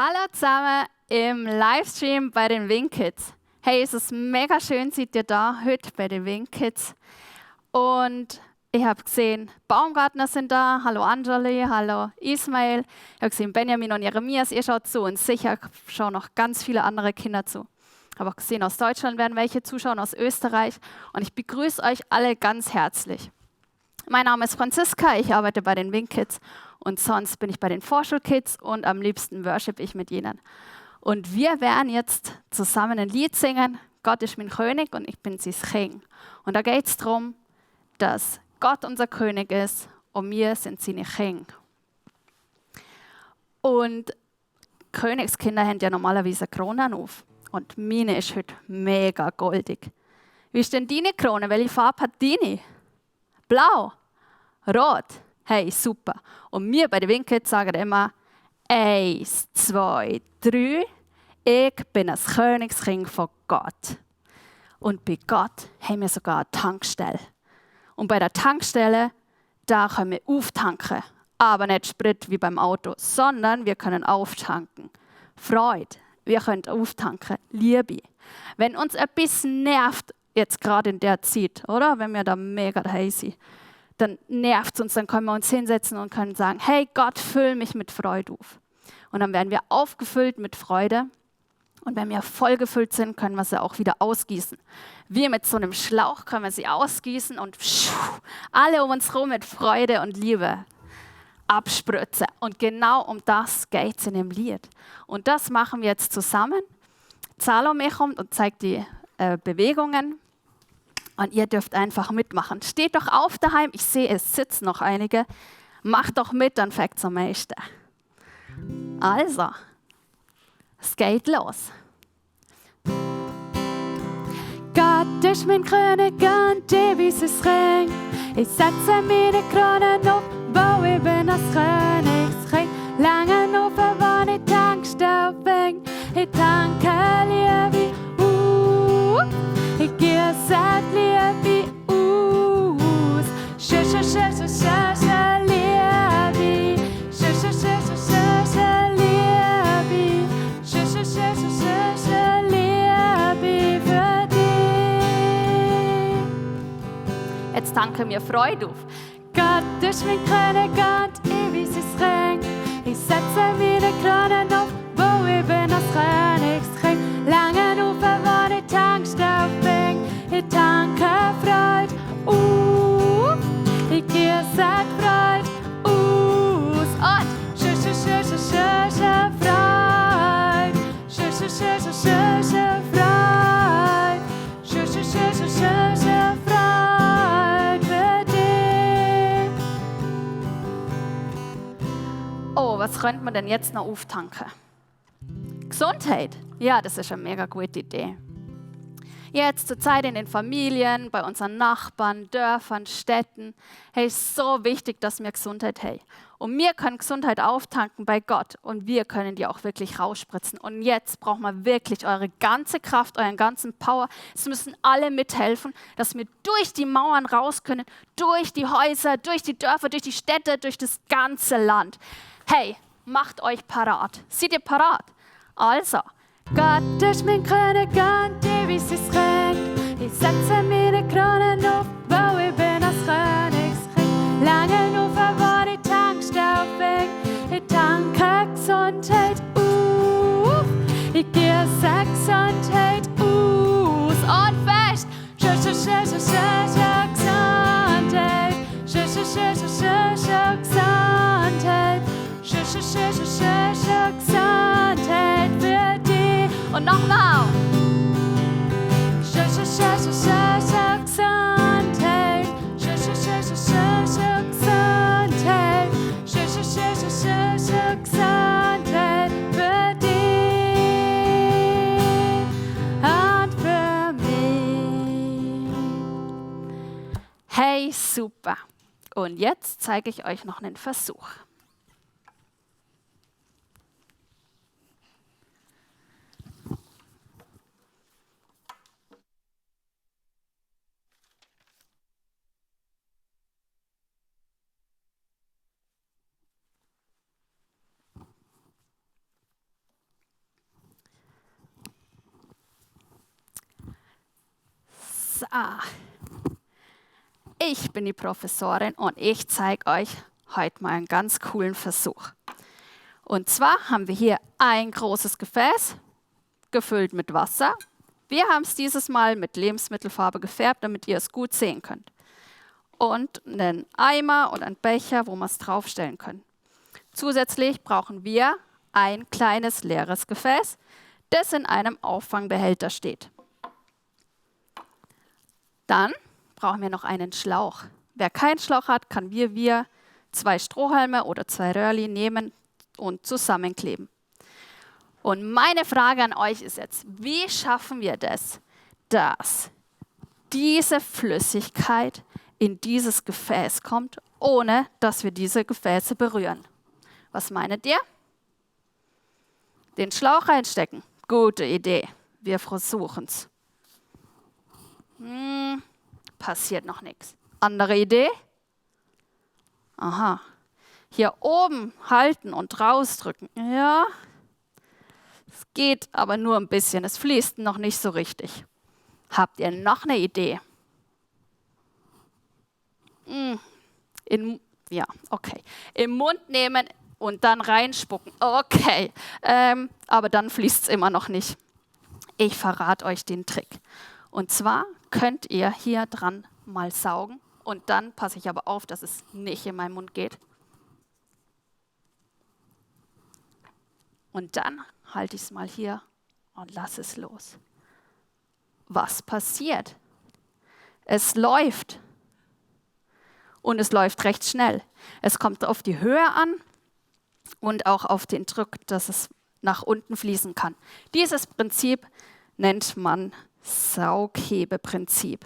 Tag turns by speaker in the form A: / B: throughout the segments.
A: Hallo zusammen im Livestream bei den Wingkids. Hey, es ist mega schön, seid ihr da heute bei den Wingkids. Und ich habe gesehen, Baumgartner sind da. Hallo Anjali, hallo Ismail. Ich habe gesehen, Benjamin und Jeremias, ihr schaut zu und sicher schauen noch ganz viele andere Kinder zu. Ich habe auch gesehen, aus Deutschland werden welche zuschauen, aus Österreich. Und ich begrüße euch alle ganz herzlich. Mein Name ist Franziska, ich arbeite bei den Wingkids und sonst bin ich bei den Vorschulkids und am liebsten worship ich mit ihnen. Und wir werden jetzt zusammen ein Lied singen, Gott ist mein König und ich bin sein King. Und da geht es darum, dass Gott unser König ist und wir sind seine King. Und Königskinder haben ja normalerweise Kronen auf und meine ist heute mega goldig. Wie ist denn deine Krone? Welche Farbe hat deine? Blau? Rot? Hey, super. Und wir bei den Wingkids sagen immer 1, 2, 3. Ich bin das Königskind von Gott. Und bei Gott haben wir sogar eine Tankstelle. Und bei der Tankstelle, da können wir auftanken. Aber nicht Sprit wie beim Auto, sondern wir können auftanken. Freude. Wir können auftanken. Liebe. Wenn uns etwas nervt, jetzt gerade in der Zeit, oder? Wenn wir da mega daheim sind, dann nervt es uns, dann können wir uns hinsetzen und können sagen, hey Gott, füll mich mit Freude auf. Und dann werden wir aufgefüllt mit Freude. Und wenn wir vollgefüllt sind, können wir sie auch wieder ausgießen. Wie mit so einem Schlauch können wir sie ausgießen und alle um uns herum mit Freude und Liebe abspritzen. Und genau um das geht es in dem Lied. Und das machen wir jetzt zusammen. Salome kommt und zeigt die Bewegungen. Und ihr dürft einfach mitmachen. Steht doch auf daheim. Ich sehe, es sitzen noch einige. Macht doch mit, dann fängt es am meisten. Also, es geht los. Gott ist mein König und ewig ist Ring. Ich setze meine Krone auf, wo ich bin das Königsring. Lange auf, wo ich Tankstelle bin. Ich tanke Liebe. Ich gehe seit Liebe aus. Liebe. Liebe für dich. Jetzt tanken wir Freude auf. Gott ist mein König und ewig ist Ring. Ich setze meine Krone auf, wo ich bin das Königsring. Lange auf, wo die Tankstelle bin. Ich tanke Freude auf. Ich gehe seit Freude aus. Und Freude. Freude. Freude für dich. Oh, was könnte man denn jetzt noch auftanken? Gesundheit. Ja, das ist eine mega gute Idee. Jetzt zur Zeit in den Familien, bei unseren Nachbarn, Dörfern, Städten. Hey, es ist so wichtig, dass wir Gesundheit haben. Und wir können Gesundheit auftanken bei Gott und wir können die auch wirklich rausspritzen. Und jetzt braucht man wirklich eure ganze Kraft, euren ganzen Power. Es müssen alle mithelfen, dass wir durch die Mauern raus können, durch die Häuser, durch die Dörfer, durch die Städte, durch das ganze Land. Hey, macht euch parat. Seid ihr parat? Also, Gott ist mein König und ewig ist Ring. Ich setze meine Krone auf, wo ich bin das Königsring. Lange auf, wo die Tankstelle bin. Ich tanke Gesundheit auf. Ich gehe Gesundheit aus. Und fest! Gesundheit. Gesundheit für dich. Und nochmal. Gesundheit. Gesundheit für dich und für mich. Hey, super. Und jetzt zeige ich euch noch einen Versuch. Ich bin die Professorin und ich zeige euch heute mal einen ganz coolen Versuch. Und zwar haben wir hier ein großes Gefäß, gefüllt mit Wasser. Wir haben es dieses Mal mit Lebensmittelfarbe gefärbt, damit ihr es gut sehen könnt. Und einen Eimer oder einen Becher, wo wir es draufstellen können. Zusätzlich brauchen wir ein kleines leeres Gefäß, das in einem Auffangbehälter steht. Dann brauchen wir noch einen Schlauch. Wer keinen Schlauch hat, kann wir 2 Strohhalme oder 2 Röhrli nehmen und zusammenkleben. Und meine Frage an euch ist jetzt, wie schaffen wir das, dass diese Flüssigkeit in dieses Gefäß kommt, ohne dass wir diese Gefäße berühren? Was meint ihr? Den Schlauch reinstecken. Gute Idee. Wir versuchen es. Passiert noch nichts. Andere Idee? Aha. Hier oben halten und rausdrücken. Ja, es geht aber nur ein bisschen. Es fließt noch nicht so richtig. Habt ihr noch eine Idee? Ja, okay. Im Mund nehmen und dann reinspucken. Okay, aber dann fließt es immer noch nicht. Ich verrate euch den Trick. Und zwar könnt ihr hier dran mal saugen und dann passe ich aber auf, dass es nicht in meinen Mund geht. Und dann halte ich es mal hier und lasse es los. Was passiert? Es läuft. Und es läuft recht schnell. Es kommt auf die Höhe an und auch auf den Druck, dass es nach unten fließen kann. Dieses Prinzip nennt man Saughebeprinzip.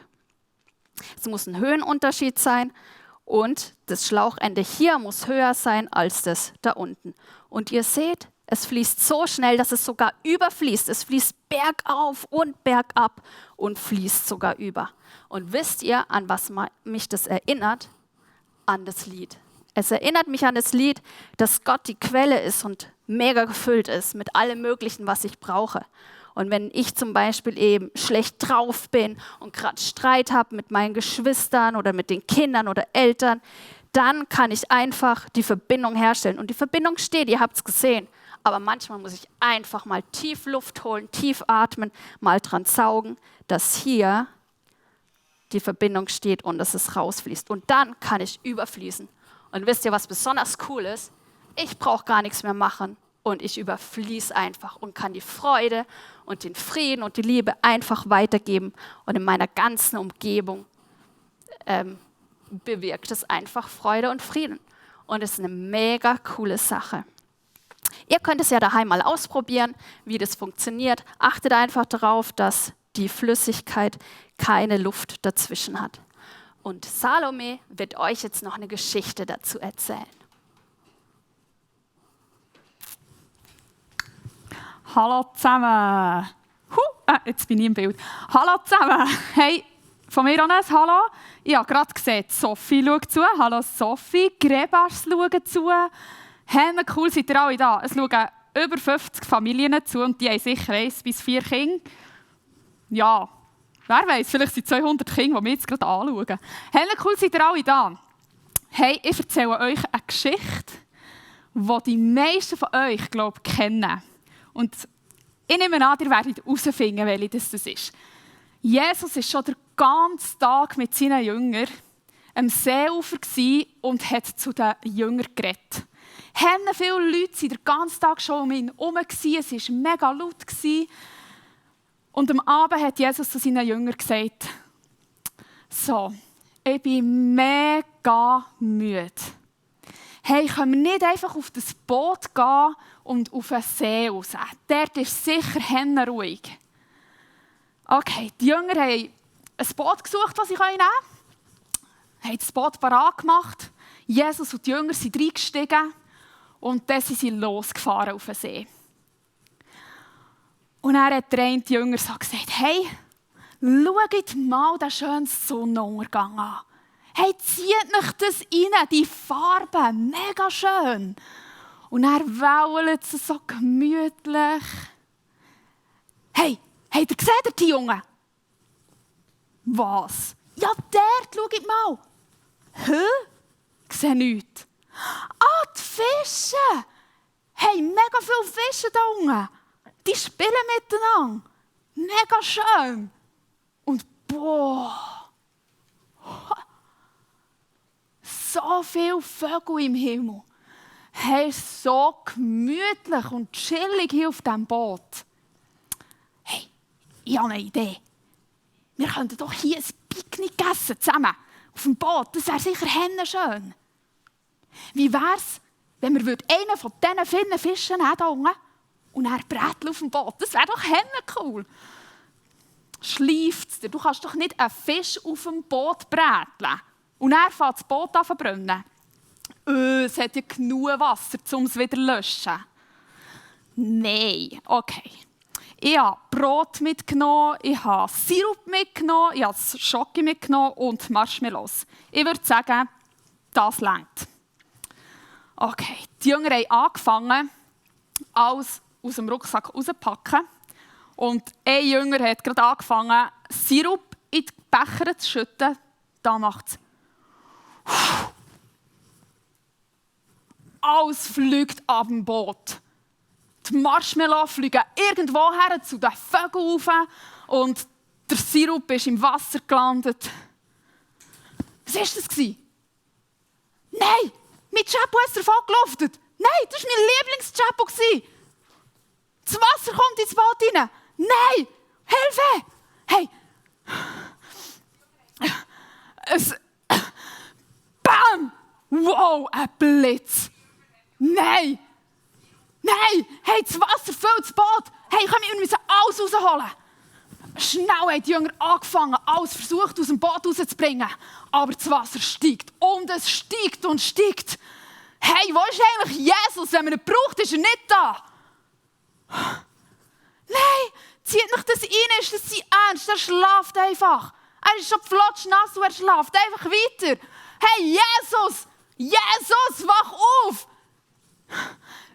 A: Es muss ein Höhenunterschied sein und das Schlauchende hier muss höher sein als das da unten. Und ihr seht, es fließt so schnell, dass es sogar überfließt. Es fließt bergauf und bergab und fließt sogar über. Und wisst ihr, an was mich das erinnert? An das Lied. Es erinnert mich an das Lied, dass Gott die Quelle ist und mega gefüllt ist mit allem Möglichen, was ich brauche. Und wenn ich zum Beispiel eben schlecht drauf bin und gerade Streit habe mit meinen Geschwistern oder mit den Kindern oder Eltern, dann kann ich einfach die Verbindung herstellen. Und die Verbindung steht, ihr habt es gesehen. Aber manchmal muss ich einfach mal tief Luft holen, tief atmen, mal dran saugen, dass hier die Verbindung steht und dass es rausfließt. Und dann kann ich überfließen. Und wisst ihr, was besonders cool ist? Ich brauche gar nichts mehr machen und ich überfließe einfach und kann die Freude und den Frieden und die Liebe einfach weitergeben. Und in meiner ganzen Umgebung bewirkt es einfach Freude und Frieden. Und es ist eine mega coole Sache. Ihr könnt es ja daheim mal ausprobieren, wie das funktioniert. Achtet einfach darauf, dass die Flüssigkeit keine Luft dazwischen hat. Und Salome wird euch jetzt noch eine Geschichte dazu erzählen.
B: Hallo zusammen. Jetzt bin ich im Bild. Hallo zusammen. Hey, von mir auch ein Hallo. Ich habe gerade gesehen, Sophie schaut zu. Hallo Sophie. Grebars schauen zu. Hey, cool, seid ihr alle da. Es schauen über 50 Familien zu und die haben sicher 1 bis 4 Kinder. Ja, wer weiß, vielleicht sind 200 Kinder, die wir jetzt gerade anschauen. Hey, cool, seid ihr alle da. Hey, ich erzähle euch eine Geschichte, die die meisten von euch, glaube ich, kennen. Und ich nehme an, ihr werdet herausfinden, welche das ist. Jesus war schon den ganzen Tag mit seinen Jüngern am Seeufer und hat zu den Jüngern geredet. Viele Leute waren den ganzen Tag schon um ihn herum, es war mega laut. Und am Abend hat Jesus zu seinen Jüngern gesagt, so, ich bin mega müde. Hey, können wir nicht einfach auf das Boot gehen und auf den See raus? Dort ist sicher ruhig. Okay, die Jünger haben ein Boot gesucht, das sie nehmen können. Haben das Boot parat gemacht. Jesus und die Jünger sind reingestiegen und dann sind sie losgefahren auf den See. Und er hat der eine Jünger so gesagt, hey, schaut mal den schönen Sonnenuntergang an. Hey, zieht euch das rein, die Farben, mega schön. Und er wälzt es so gemütlich. Hey, habt ihr gesehen, die Jungen? Was? Ja, dort, schaut mal. Hä? Ich sehe nichts. Ah, die Fische. Hey, mega viele Fische da unten. Die spielen miteinander. Mega schön. Und boah. So viele Vögel im Himmel. Hey, so gemütlich und chillig hier auf diesem Boot. Hey, ich habe eine Idee. Wir könnten doch hier ein Picknick essen, zusammen. Auf dem Boot. Das wäre sicher schön. Wie wäre es, wenn wir einen von diesen vielen Fischen nehmen hier unten und dann bräteln auf dem Boot? Das wäre doch cool. Schleift's dir. Du kannst doch nicht einen Fisch auf dem Boot bräteln. Und dann fängt das Boot an zu brennen. Es hat ja genug Wasser, um es wieder zu löschen. Nein, okay. Ich habe Brot mitgenommen, ich habe Sirup mitgenommen, ich habe Schoki mitgenommen und Marshmallows. Ich würde sagen, das reicht. Okay, die Jünger haben angefangen, alles aus dem Rucksack rauszupacken. Und ein Jünger hat gerade angefangen, Sirup in die Becher zu schütten. Da macht es. Alles fliegt ab dem Boot. Die Marshmallows fliegen irgendwo her zu den Vögeln rauf und der Sirup ist im Wasser gelandet. Was war das? Nein, mein Chapo ist davon geluftet. Nein, das war mein Lieblings-Chapo. Das Wasser kommt ins Boot rein. Nein, Hilfe! Hey! Bam! Wow, ein Blitz! Nein! Nein! Hey, das Wasser füllt das Boot! Hey, wir müssen alles rausholen! Schnell haben die Jünger angefangen, alles versucht, aus dem Boot rauszubringen. Aber das Wasser steigt und es steigt und steigt. Hey, wo ist eigentlich Jesus? Wenn man ihn braucht, ist er nicht da. Nein, zieht nicht das rein, ist das sein Ernst? Er schläft einfach. Er ist schon flotschnass und er schläft einfach weiter. Hey, Jesus! Jesus, wach auf!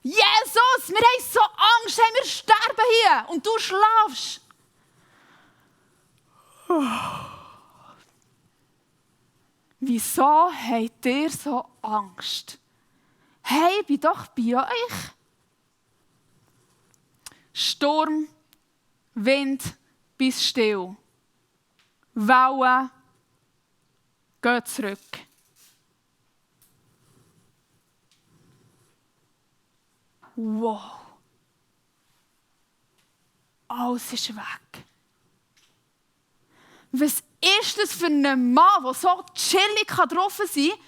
B: Jesus, wir haben so Angst, hey, wir sterben hier und du schlafst. Wieso habt ihr so Angst? Hey, ich bin doch bei euch. Sturm, Wind, bis still. Wellen, geht zurück. Wow. Alles ist weg. Was ist das für ein Mann, der so chillig drauf sein kann,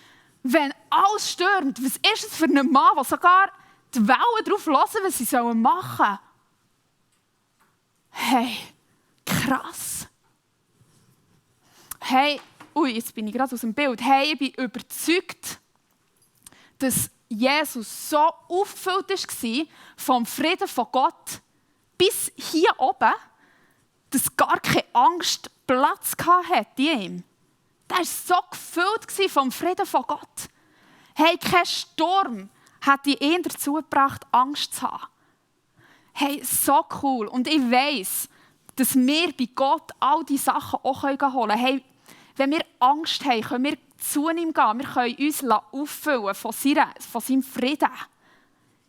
B: wenn alles stürmt? Was ist das für ein Mann, der sogar die Wellen darauf hören, was sie machen sollen? Hey, krass. Hey, jetzt bin ich gerade aus dem Bild. Hey, ich bin überzeugt, dass Jesus so aufgefüllt war vom Frieden von Gott bis hier oben, dass gar keine Angst Platz hatte in ihm. Der war so gefüllt vom Frieden von Gott. Hey, kein Sturm hat ihn dazu gebracht, Angst zu haben. Hey, so cool. Und ich weiss, dass wir bei Gott all diese Sachen auch holen können. Hey, wenn wir Angst haben, können wir zu ihm gehen. Wir können uns auffüllen von seinem Frieden.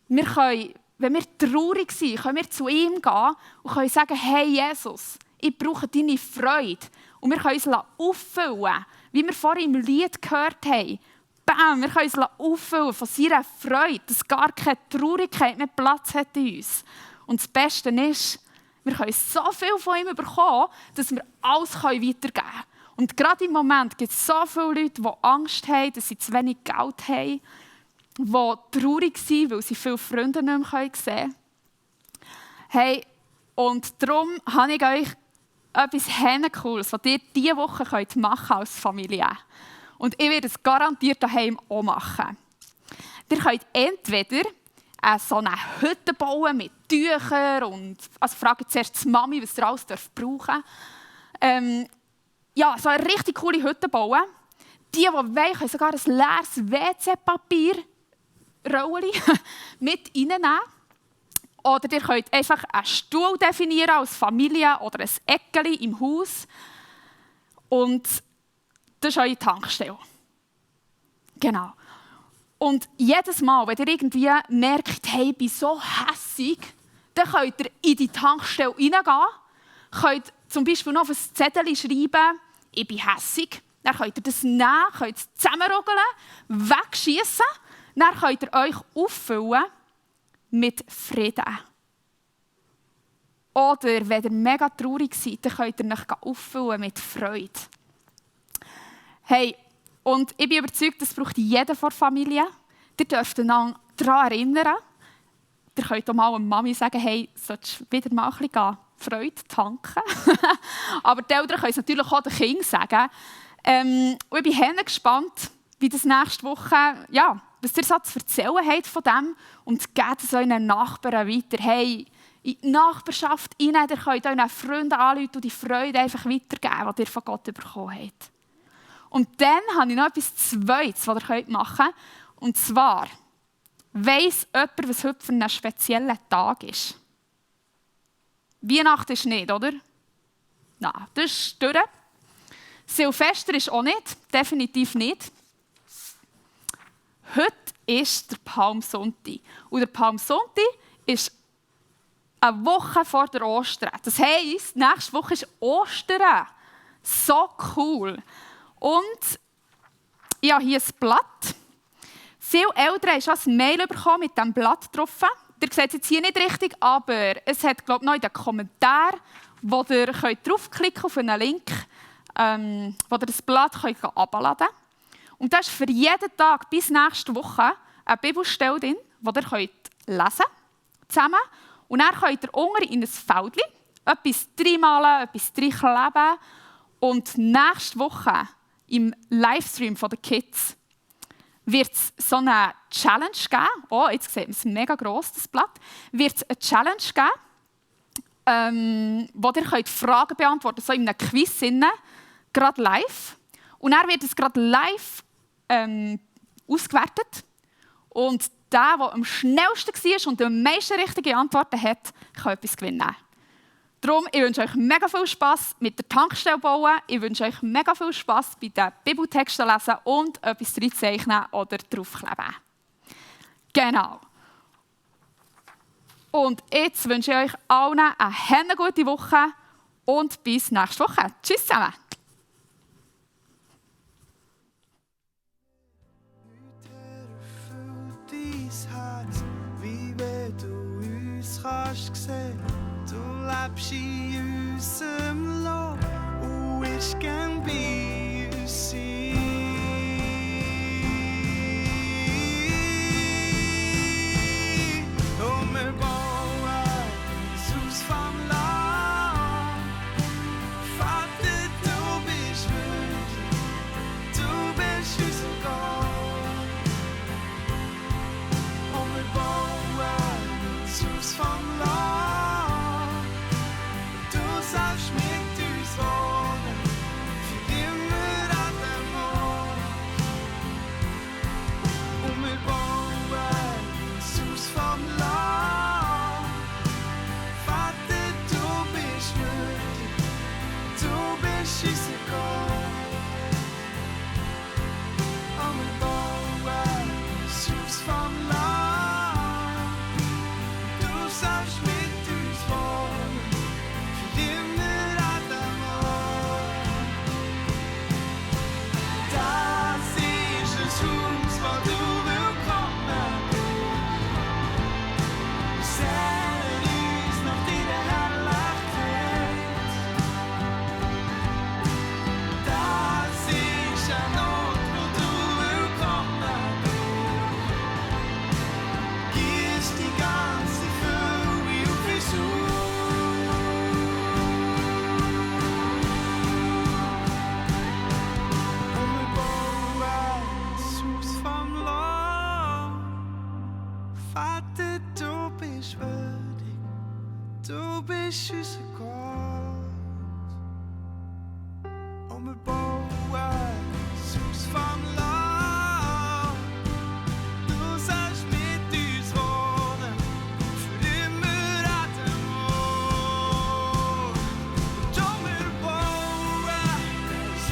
B: Wir können, wenn wir traurig sind, können wir zu ihm gehen und können sagen, hey Jesus, ich brauche deine Freude. Und wir können uns auffüllen, wie wir vorhin im Lied gehört haben. Bam, wir können uns auffüllen von seiner Freude, dass gar keine Traurigkeit mehr Platz hat in uns. Und das Beste ist, wir können so viel von ihm bekommen, dass wir alles weitergeben können. Und gerade im Moment gibt es so viele Leute, die Angst haben, dass sie zu wenig Geld haben, die traurig sind, weil sie viele Freunde nicht mehr sehen können. Hey, und darum habe ich euch etwas Cooles, was ihr diese Woche machen könnt als Familie. Und ich werde es garantiert daheim auch machen. Ihr könnt entweder so eine Hütte bauen mit Tüchern und also frage zuerst die Mami, was ihr alles brauchen dürft. Ja, so eine richtig coole Hütte bauen. Die wollen, können sogar ein leeres WC-Papier mit reinnehmen. Oder ihr könnt einfach einen Stuhl definieren als Familie oder ein Eckeli im Haus. Und das ist eure Tankstelle. Genau. Und jedes Mal, wenn ihr irgendwie merkt, hey, ich bin so hässig, dann könnt ihr in die Tankstelle reingehen, könnt zum Beispiel noch auf ein Zettel schreiben, ich bin hässig. Dann könnt ihr das nehmen, könnt es zusammenrugeln, wegschiessen. Dann könnt ihr euch auffüllen mit Frieden. Oder wenn ihr mega traurig seid, dann könnt ihr euch auffüllen mit Freude. Hey, und ich bin überzeugt, das braucht jeder von der Familie. Ihr dürft einander daran erinnern. Ihr könnt auch mal einer Mami sagen, hey, solltest du wieder mal ein bisschen Freude tanken? Aber die Eltern können es natürlich auch den Kindern sagen. Und ich bin gespannt, wie das nächste Woche, ja, was ihr so zu erzählen habt von dem. Und gebt es euren Nachbarn weiter. Hey, in die Nachbarschaft rein, ihr könnt euren Freunden anrufen und die Freude einfach weitergeben, die ihr von Gott bekommen habt. Und dann habe ich noch etwas Zweites, was ihr machen könnt. Und zwar, weiss jemand, was heute für einen speziellen Tag ist? Weihnachten ist nicht, oder? Nein, das ist durch. Silvester ist auch nicht, definitiv nicht. Heute ist der Palmsonntag. Und der Palmsonntag ist eine Woche vor der Ostern. Das heisst, nächste Woche ist Ostern. So cool. Und ich habe hier ein Blatt. Viele Eltern haben schon ein Mail bekommen mit diesem Blatt drauf. Ihr seht es jetzt hier nicht richtig, aber es hat, glaube ich, noch in den Kommentaren, wo ihr draufklicken auf einen Link, wo ihr das Blatt herunterladen könnt. Und da ist für jeden Tag bis nächste Woche eine Bibelstelle drin, die ihr lesen könnt, zusammen. Und dann könnt ihr unten in ein Feldchen etwas reinmalen, etwas reinkleben. Und nächste Woche im Livestream der Kids wird es so eine Challenge geben. Oh, jetzt sieht man es mega gross, das Blatt. Wird es eine Challenge geben, wo ihr Fragen beantworten könnt, so in einem Quiz, gerade live. Und dann wird es gerade live ausgewertet. Und der am schnellsten war und die meisten richtigen Antworten hat, kann etwas gewinnen. Darum, ich wünsche euch mega viel Spass mit der Tankstelle bauen. Ich wünsche euch mega viel Spass bei den Bibeltexten lesen und etwas reinzeichnen oder draufkleben. Genau. Und jetzt wünsche ich euch allen eine gute Woche und bis nächste Woche. Tschüss zusammen.
C: Wie wenn du uns kannst sehen. Du lebst in unserem Lob und ich gern bei uns sein. Und wir bauen ein Haus vom Land. Vater, du bist würdig, du bist unser Gott. Und wir bauen ein Haus vom Land. Sagst mit uns wohnen, für immer an dem Ort. Und wir bauen ein Haus vom Land. Vater, du bist würdig, du bist unser Gott. Und wir bauen ein Haus vom Land. Du sagst mit uns wohnen. Vater, du bist würdig, du bist unser Gott. Und wir bauen ein Haus vom Land. Du sagst mit uns wohnen, für immer an dem Ort. Und wir bauen ein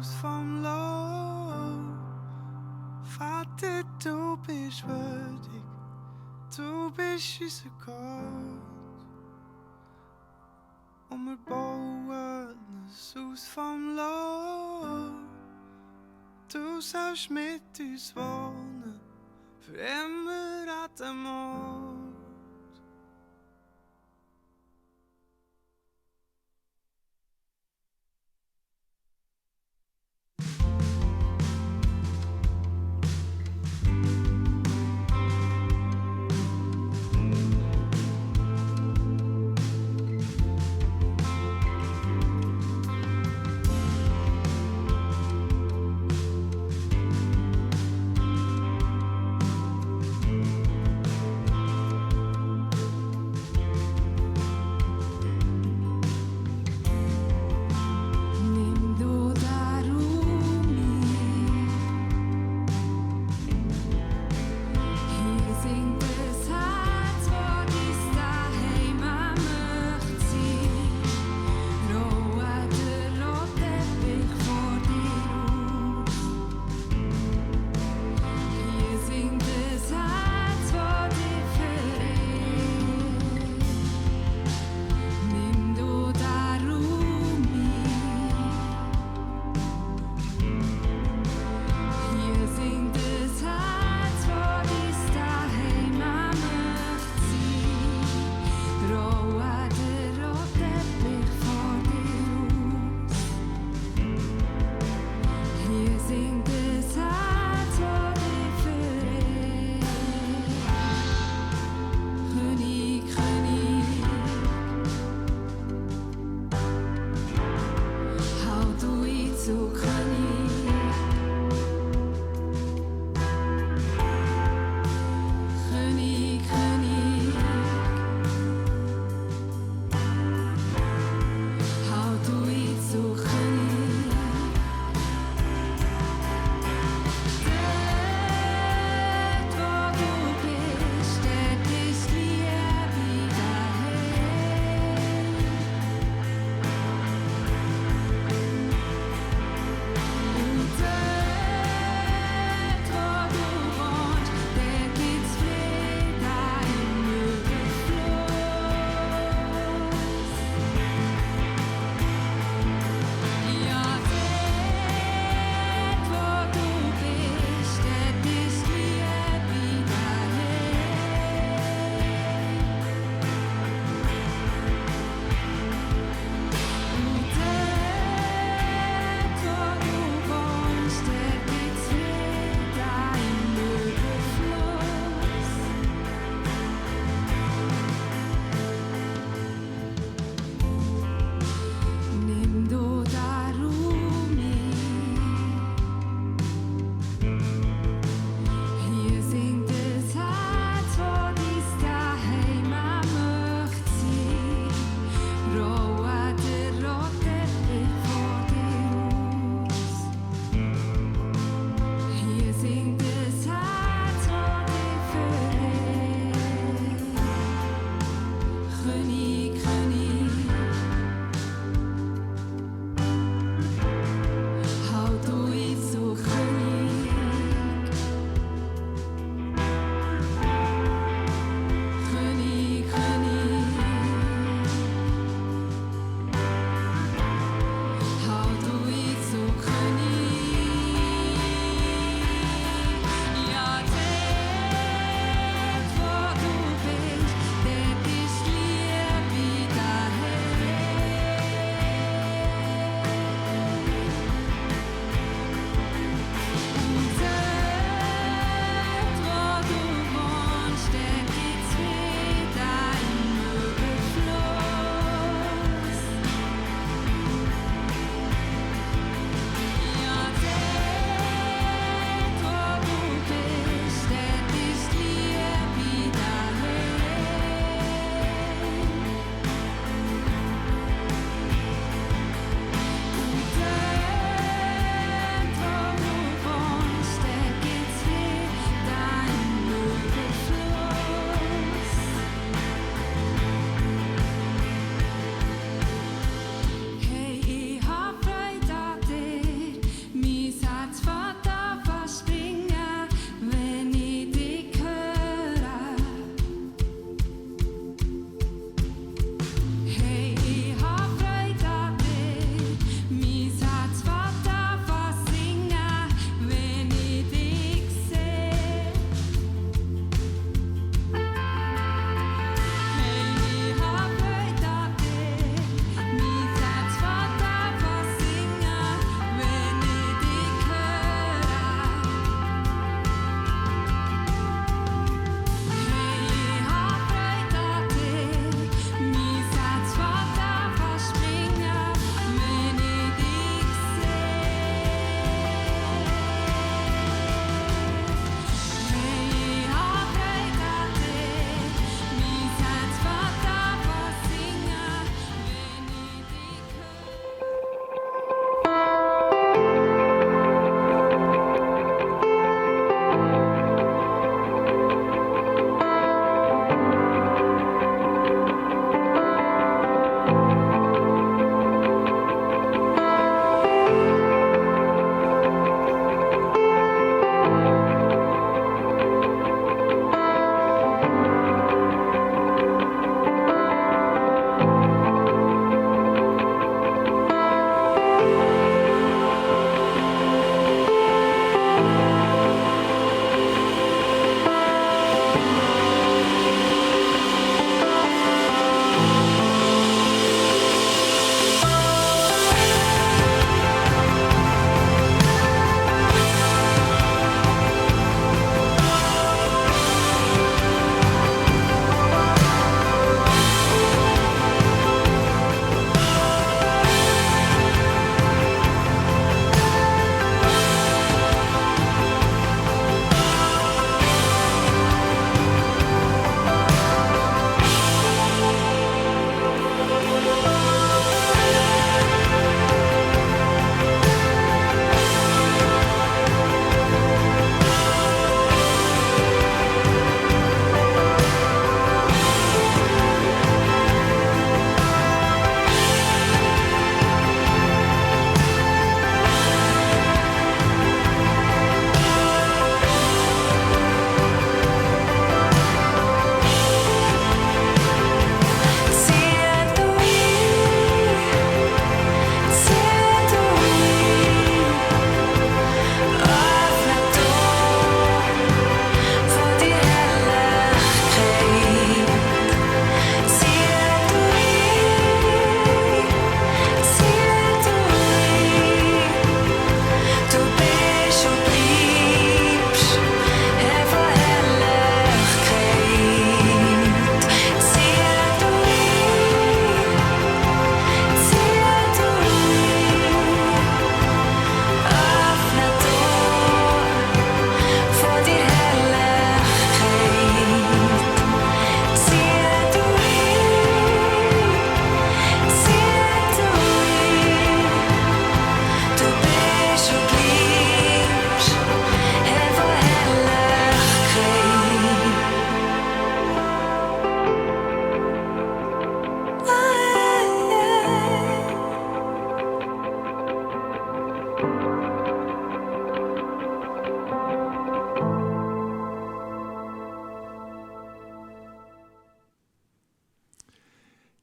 C: Haus vom Lob. Vater, du bist würdig, du bist unser Gott. Und wir bauen ein Haus vom Lob. Du sollst mit uns wohnen, für immer an dem Ort.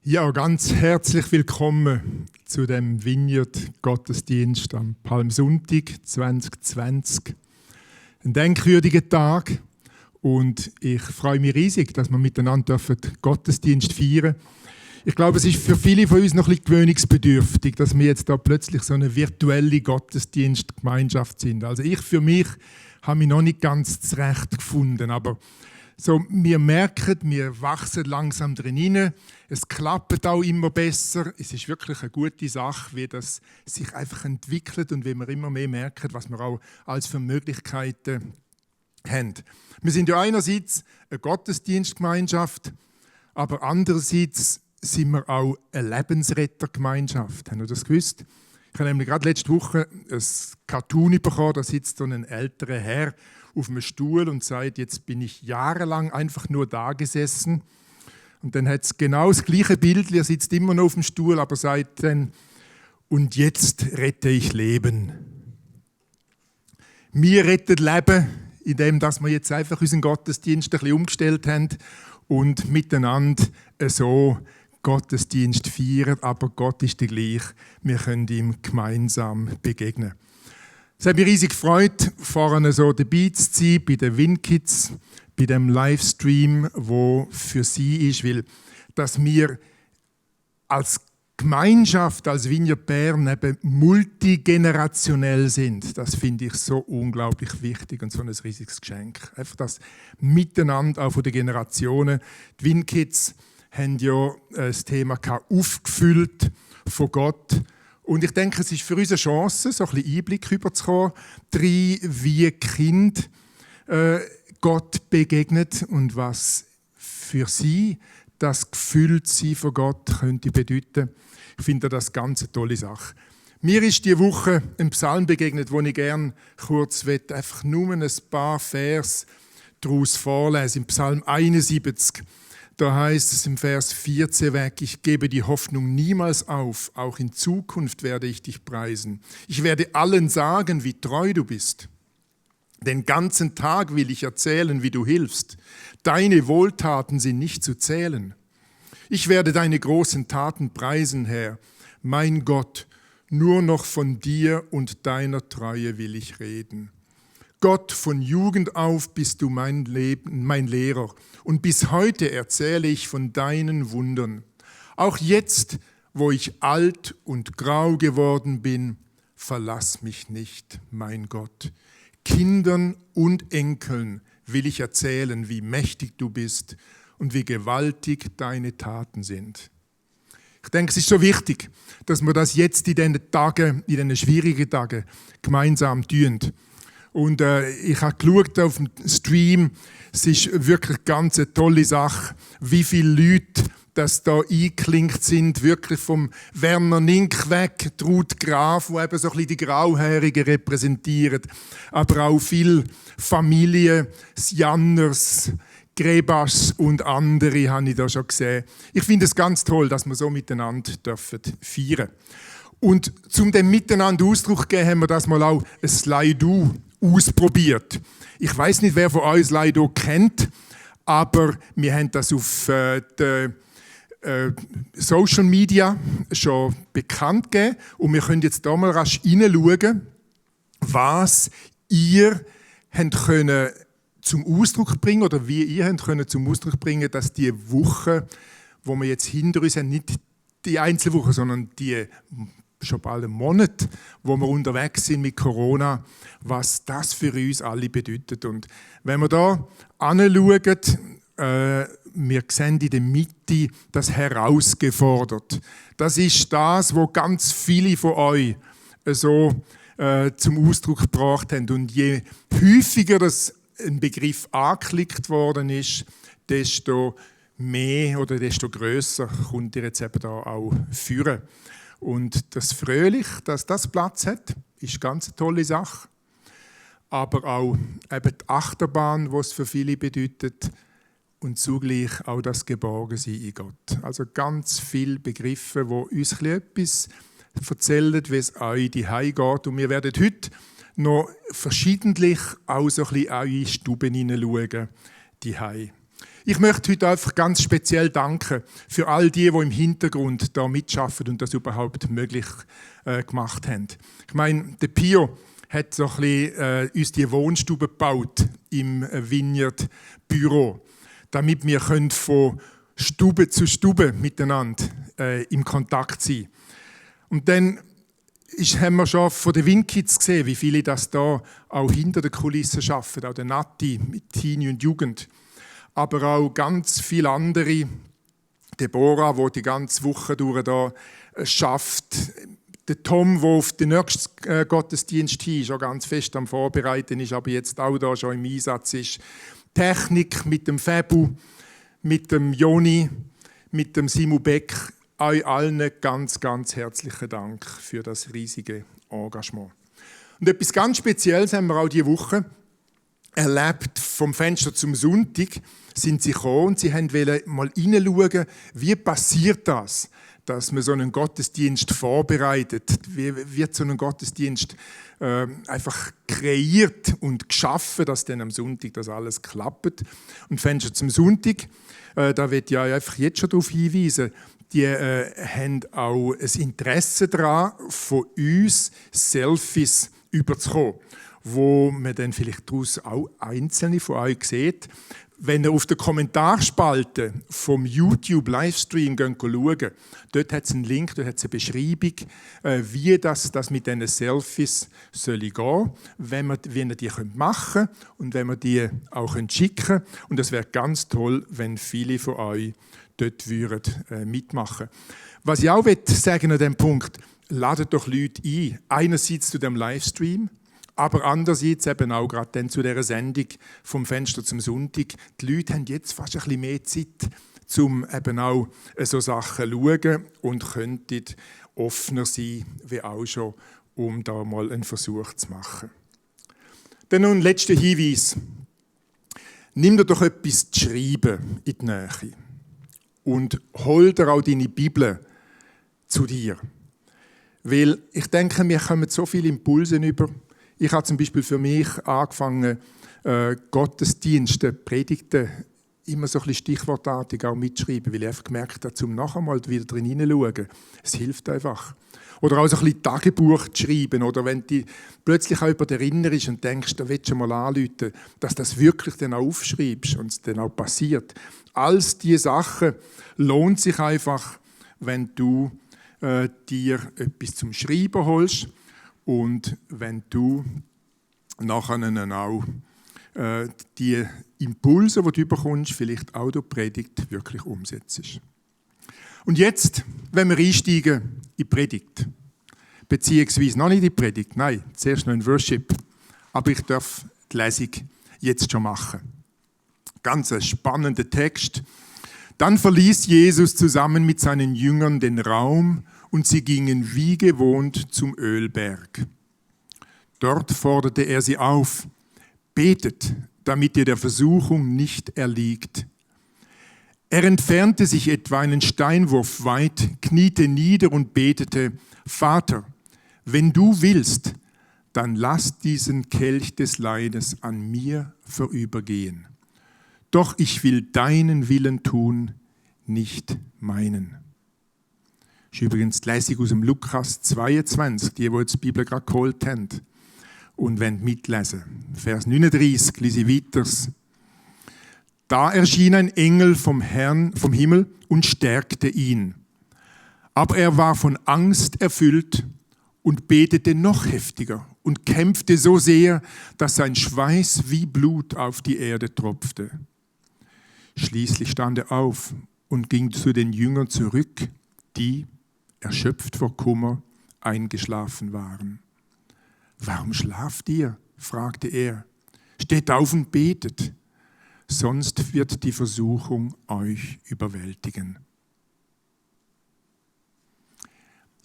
D: Ja, ganz herzlich willkommen zu dem Vineyard-Gottesdienst am Palmsonntag 2020. Ein denkwürdiger Tag und ich freue mich riesig, dass wir miteinander Gottesdienst feiern dürfen. Ich glaube, es ist für viele von uns noch ein bisschen gewöhnungsbedürftig, dass wir jetzt da plötzlich so eine virtuelle Gottesdienstgemeinschaft sind. Also ich für mich habe mich noch nicht ganz zurecht gefunden, aber so, wir merken, wir wachsen langsam drin hinein. Es klappt auch immer besser. Es ist wirklich eine gute Sache, wie das sich einfach entwickelt und wie wir immer mehr merken, was wir auch als für Möglichkeiten haben. Wir sind ja einerseits eine Gottesdienstgemeinschaft, aber andererseits sind wir auch eine Lebensrettergemeinschaft. Habt ihr das gewusst? Ich habe nämlich gerade letzte Woche ein Cartoon bekommen, da sitzt so ein älterer Herr auf einem Stuhl und sagt, jetzt bin ich jahrelang einfach nur da gesessen. Und dann hat es genau das gleiche Bild, er sitzt immer noch auf dem Stuhl, aber sagt dann, und jetzt rette ich Leben. Wir retten Leben, indem dass wir jetzt einfach unseren Gottesdienst ein bisschen umgestellt haben und miteinander so Gottesdienst feiern, aber Gott ist der gleich, wir können ihm gemeinsam begegnen. Es hat mich riesig gefreut, vorne so dabei zu sein, bei den WinKids, bei dem Livestream, wo für sie ist, weil dass wir als Gemeinschaft, als Vineyard Bern eben multigenerationell sind, das finde ich so unglaublich wichtig und so ein riesiges Geschenk. Einfach das Miteinander auch von den Generationen. Die WinKids haben ja das Thema aufgefüllt von Gott. Und ich denke, es ist für uns eine Chance, so ein bisschen Einblick überzukommen, wie Kind Gott begegnet und was für sie das Gefühltsein von Gott könnte bedeuten. Ich finde das eine ganz tolle Sache. Mir ist diese Woche ein Psalm begegnet, wo ich gerne kurz einfach nur ein paar Vers daraus vorlesen. Im Psalm 71. Da heißt es im Vers 14 weg, ich gebe die Hoffnung niemals auf, auch in Zukunft werde ich dich preisen. Ich werde allen sagen, wie treu du bist. Den ganzen Tag will ich erzählen, wie du hilfst. Deine Wohltaten sind nicht zu zählen. Ich werde deine großen Taten preisen, Herr. Mein Gott, nur noch von dir und deiner Treue will ich reden. Gott, von Jugend auf bist du mein Lehrer und bis heute erzähle ich von deinen Wundern. Auch jetzt, wo ich alt und grau geworden bin, verlass mich nicht, mein Gott. Kindern und Enkeln will ich erzählen, wie mächtig du bist und wie gewaltig deine Taten sind. Ich denke, es ist so wichtig, dass wir das jetzt in diesen Tagen, in diesen schwierigen Tagen gemeinsam tun. Und ich habe geschaut auf dem Stream, es ist wirklich eine ganz tolle Sache, wie viele Leute das da eingeklinkt sind, wirklich vom Werner Nink weg, Ruth Graf, wo eben so ein bisschen die Grauhaarigen repräsentiert, aber auch viele Familien, das Janners, Grebas und andere habe ich da schon gesehen. Ich finde es ganz toll, dass wir so miteinander feiern dürfen. Und zum dem Miteinander Ausdruck geben, haben wir das mal auch ein Slido ausprobiert. Ich weiß nicht, wer von euch Slido kennt, aber wir haben das auf der Social Media schon bekannt gegeben und wir können jetzt da mal rasch hineinschauen, was ihr können zum Ausdruck bringen oder wie ihr können zum Ausdruck bringen, dass die Woche, wo wir jetzt hinter uns haben, nicht die Einzelwoche, sondern die schon bald einen Monat, wo wir unterwegs sind mit Corona, was das für uns alle bedeutet. Und wenn wir da anschauen, wir sehen in der Mitte das herausgefordert. Das ist das, was ganz viele von euch so zum Ausdruck gebracht haben. Und je häufiger das ein Begriff angeklickt worden ist, desto mehr oder desto grösser kommt ihr jetzt eben da auch führen. Und das Fröhlich, dass das Platz hat, ist eine ganz tolle Sache. Aber auch eben die Achterbahn, was es für viele bedeutet, und zugleich auch das Geborgensein in Gott. Also ganz viele Begriffe, die uns etwas erzählt, wie es euch daheim geht. Und wir werden heute noch verschiedentlich auch so ein bisschen an eure Stuben hineinschauen, daheim. Ich möchte heute einfach ganz speziell danken für all die im Hintergrund da mitschaffen und das überhaupt möglich gemacht haben. Ich meine, der Pio hat so ein bisschen, uns die Wohnstube gebaut im Vineyard Büro, damit wir von Stube zu Stube miteinander im Kontakt sein. Und dann haben wir schon von den Windkids gesehen, wie viele das da auch hinter der Kulisse arbeiten, auch der Nati mit Teenie und Jugend. Aber auch ganz viele andere, Deborah, die die ganze Woche durch da schafft, der Tom, der auf den nächsten Gottesdienst hin schon ganz fest am Vorbereiten ist, aber jetzt auch da schon im Einsatz ist. Technik mit dem Fabu, mit dem Joni, mit dem Simu Beck. Euch allen ganz, ganz herzlichen Dank für das riesige Engagement. Und etwas ganz Spezielles haben wir auch diese Woche erlebt. Vom Fenster zum Sonntag sind sie gekommen und sie wollten mal hineinschauen, wie passiert das, dass man so einen Gottesdienst vorbereitet. Wie wird so ein Gottesdienst einfach kreiert und geschaffen, dass dann am Sonntag das alles klappt. Und Fenster zum Sonntag, da wird ja einfach jetzt schon darauf hinweisen, die haben auch ein Interesse daran, von uns Selfies überzukommen, wo man dann vielleicht daraus auch einzelne von euch sieht. Wenn ihr auf der Kommentarspalte vom YouTube-Livestream schaut, dort hat es einen Link, dort hat es eine Beschreibung, wie das mit diesen Selfies soll gehen, wie ihr die machen könnt und wenn wir die auch schicken können. Und es wäre ganz toll, wenn viele von euch dort mitmachen würden. Was ich auch sagen an diesem Punkt, ladet doch Leute ein. Einerseits zu dem Livestream, aber andererseits eben auch gerade dann zu dieser Sendung vom Fenster zum Sonntag. Die Leute haben jetzt fast ein bisschen mehr Zeit, um eben auch so Sachen zu schauen und könnten offener sein, wie auch schon, um da mal einen Versuch zu machen. Dann noch ein letzter Hinweis. Nimm dir doch etwas zu schreiben in die Nähe und hol dir auch deine Bibel zu dir. Weil ich denke, wir kommen so viele Impulse über. Ich habe zum Beispiel für mich angefangen, Gottesdienste, Predigten immer so ein bisschen stichwortartig auch mitschreiben, weil ich einfach gemerkt habe, zum nachher mal wieder drin hineinschauen. Es hilft einfach. Oder auch so ein bisschen Tagebuch zu schreiben. Oder wenn du plötzlich auch jemand erinnerst und denkst, da willst du mal anrufen, dass das wirklich dann auch aufschreibst und es dann auch passiert. All diese Sachen lohnt sich einfach, wenn du dir etwas zum Schreiben holst und wenn du nachher auch die Impulse, die du bekommst, vielleicht auch durch die Predigt wirklich umsetzt. Und jetzt, wenn wir einsteigen in die Predigt, beziehungsweise noch nicht in die Predigt, nein, zuerst noch in Worship, aber ich darf die Lesung jetzt schon machen. Ganz ein spannender Text. Dann verließ Jesus zusammen mit seinen Jüngern den Raum und sie gingen wie gewohnt zum Ölberg. Dort forderte er sie auf: Betet, damit ihr der Versuchung nicht erliegt. Er entfernte sich etwa einen Steinwurf weit, kniete nieder und betete: Vater, wenn du willst, dann lass diesen Kelch des Leides an mir vorübergehen. Doch ich will deinen Willen tun, nicht meinen. Das ist übrigens die Lesung aus dem Lukas 22, die jetzt die Bibel gerade geholt haben und wollen mitlesen. Vers 39, lese ich weiter. Da erschien ein Engel vom Herrn, vom Himmel und stärkte ihn. Aber er war von Angst erfüllt und betete noch heftiger und kämpfte so sehr, dass sein Schweiß wie Blut auf die Erde tropfte. Schließlich stand er auf und ging zu den Jüngern zurück, die, erschöpft vor Kummer, eingeschlafen waren. »Warum schlaft ihr?« fragte er. »Steht auf und betet, sonst wird die Versuchung euch überwältigen.«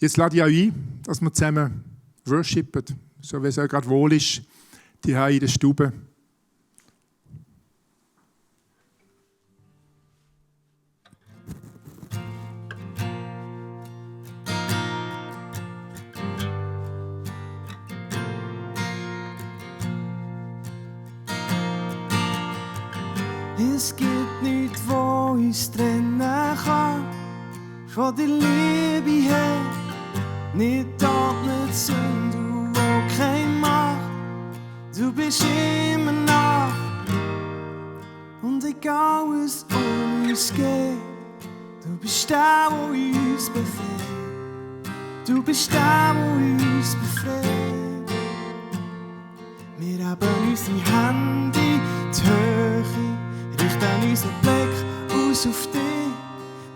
D: Jetzt lade ich euch ein, dass wir zusammen worshipen, so wie es euch gerade wohl ist, die in der Stube.
C: Es gibt nichts, wo uns trennen kann von der Liebe her. Nicht Tod, nicht Sünde und auch keine Macht. Du bist immer nah. Und egal was um uns geht, du bist der, der uns befreit. Du bist der, der uns befreit. Wir haben unsere Hände in die Höhe, richten unseren Blick aus auf dich.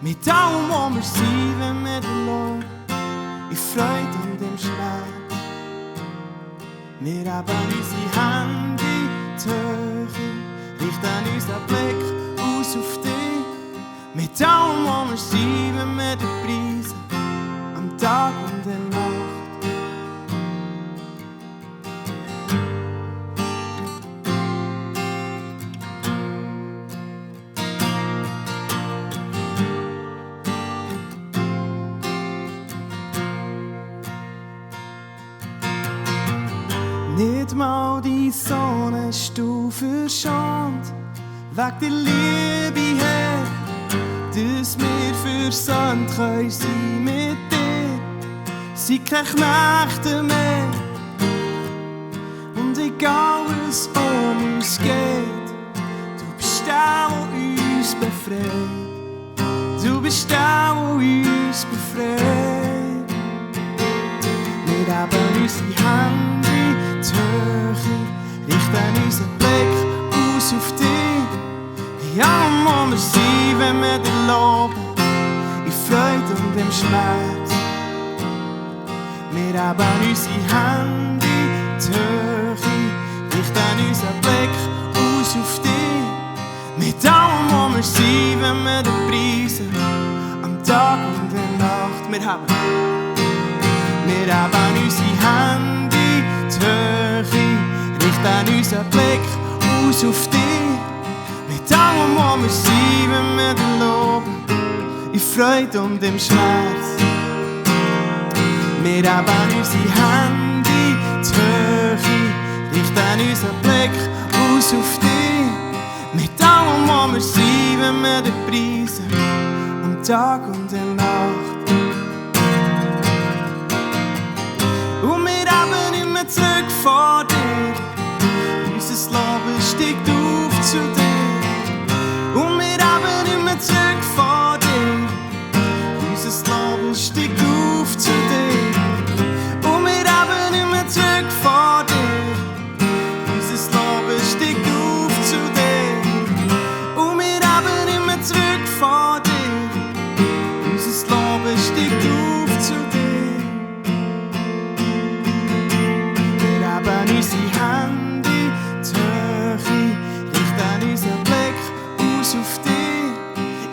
C: Mit allem, was wir sind, wenn wir dir loben, in Freude und im Schmerz. Wir haben unsere Hände in die Höhe, richten unseren Blick aus auf dich. Mit allem, was wir sind, wenn wir dir preisen, am Tag und in der Nacht. Nicht mal die Sonne hast du verschont, wegen der Liebe her, dass wir versöhnt können sein mit dir. Sind keine Knechte mehr. Und egal was um uns geht, du bist der, der uns befreit. Du bist der, der uns befreit. Wir haben unsere Hände in die Höhe, richten unseren Blick aus auf dich. In allem, was wir sind, wenn wir dir loben, in Freude und im Schmerz. Wir haben unsere Hände in die Höhe, richten unseren Blick aus auf dich. Mit allem, was wir sind, wenn wir dir preisen, am Tag und in der Nacht. Wir haben unsere Hände in die Höhe, richten unseren Blick aus auf dich. Mit allem, was wir sind, wenn wir dir loben, in Freude und im Schmerz. Wir haben unsere Hände in die Höhe, richten unseren Blick aus auf dich. Mit allem, was wir sind, wenn wir dir preisen, am Tag und in der Nacht. Und wir haben nicht mehr zurück vor dir, unser Leben steigt auf zu dir. Und wir haben nicht mehr zurück vor dir, unser Leben steigt auf zu dir. Und wir haben nicht mehr zurück vor dir, unser Leben steigt auf zu dir. Und wir haben nicht mehr zurück vor dir, unser Leben steigt auf zu dir. Wir haben unsere Hände in die Höhe, richten unseren Blick aus auf dich.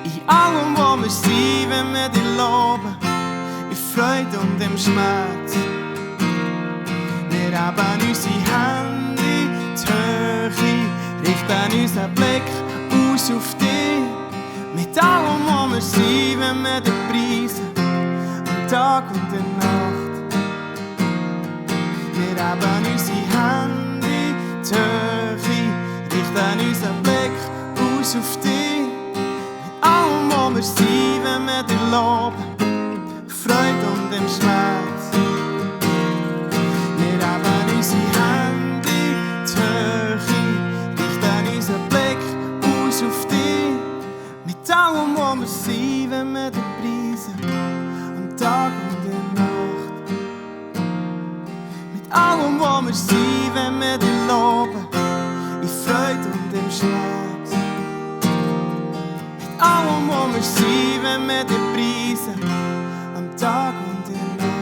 C: In allem, was wir sind, wenn wir dir loben, in Freude und im Schmerz. Wir haben unsere Hände in die Höhe, richten unseren Blick aus auf dich. Mit allem, was wir sind, wenn wir dir preisen, am Tag und in der Nacht. Wir haben unsere Hände in die Höhe, richten unseren Blick aus auf dich. Mit allem, was wir sind, wenn wir dir loben, Freude und im Schmerz. Wir haben unsere Hände in die Höhe, richten unseren Blick aus auf dich. Mit allem, was wir sind, wenn wir dir preisen, am Tag und in der Nacht. Mit allem, was wir sind, wenn wir dir loben, in Freude und im Schmerz. Mit allem, was wir sind, wenn wir dir preisen, am Tag und in der Nacht.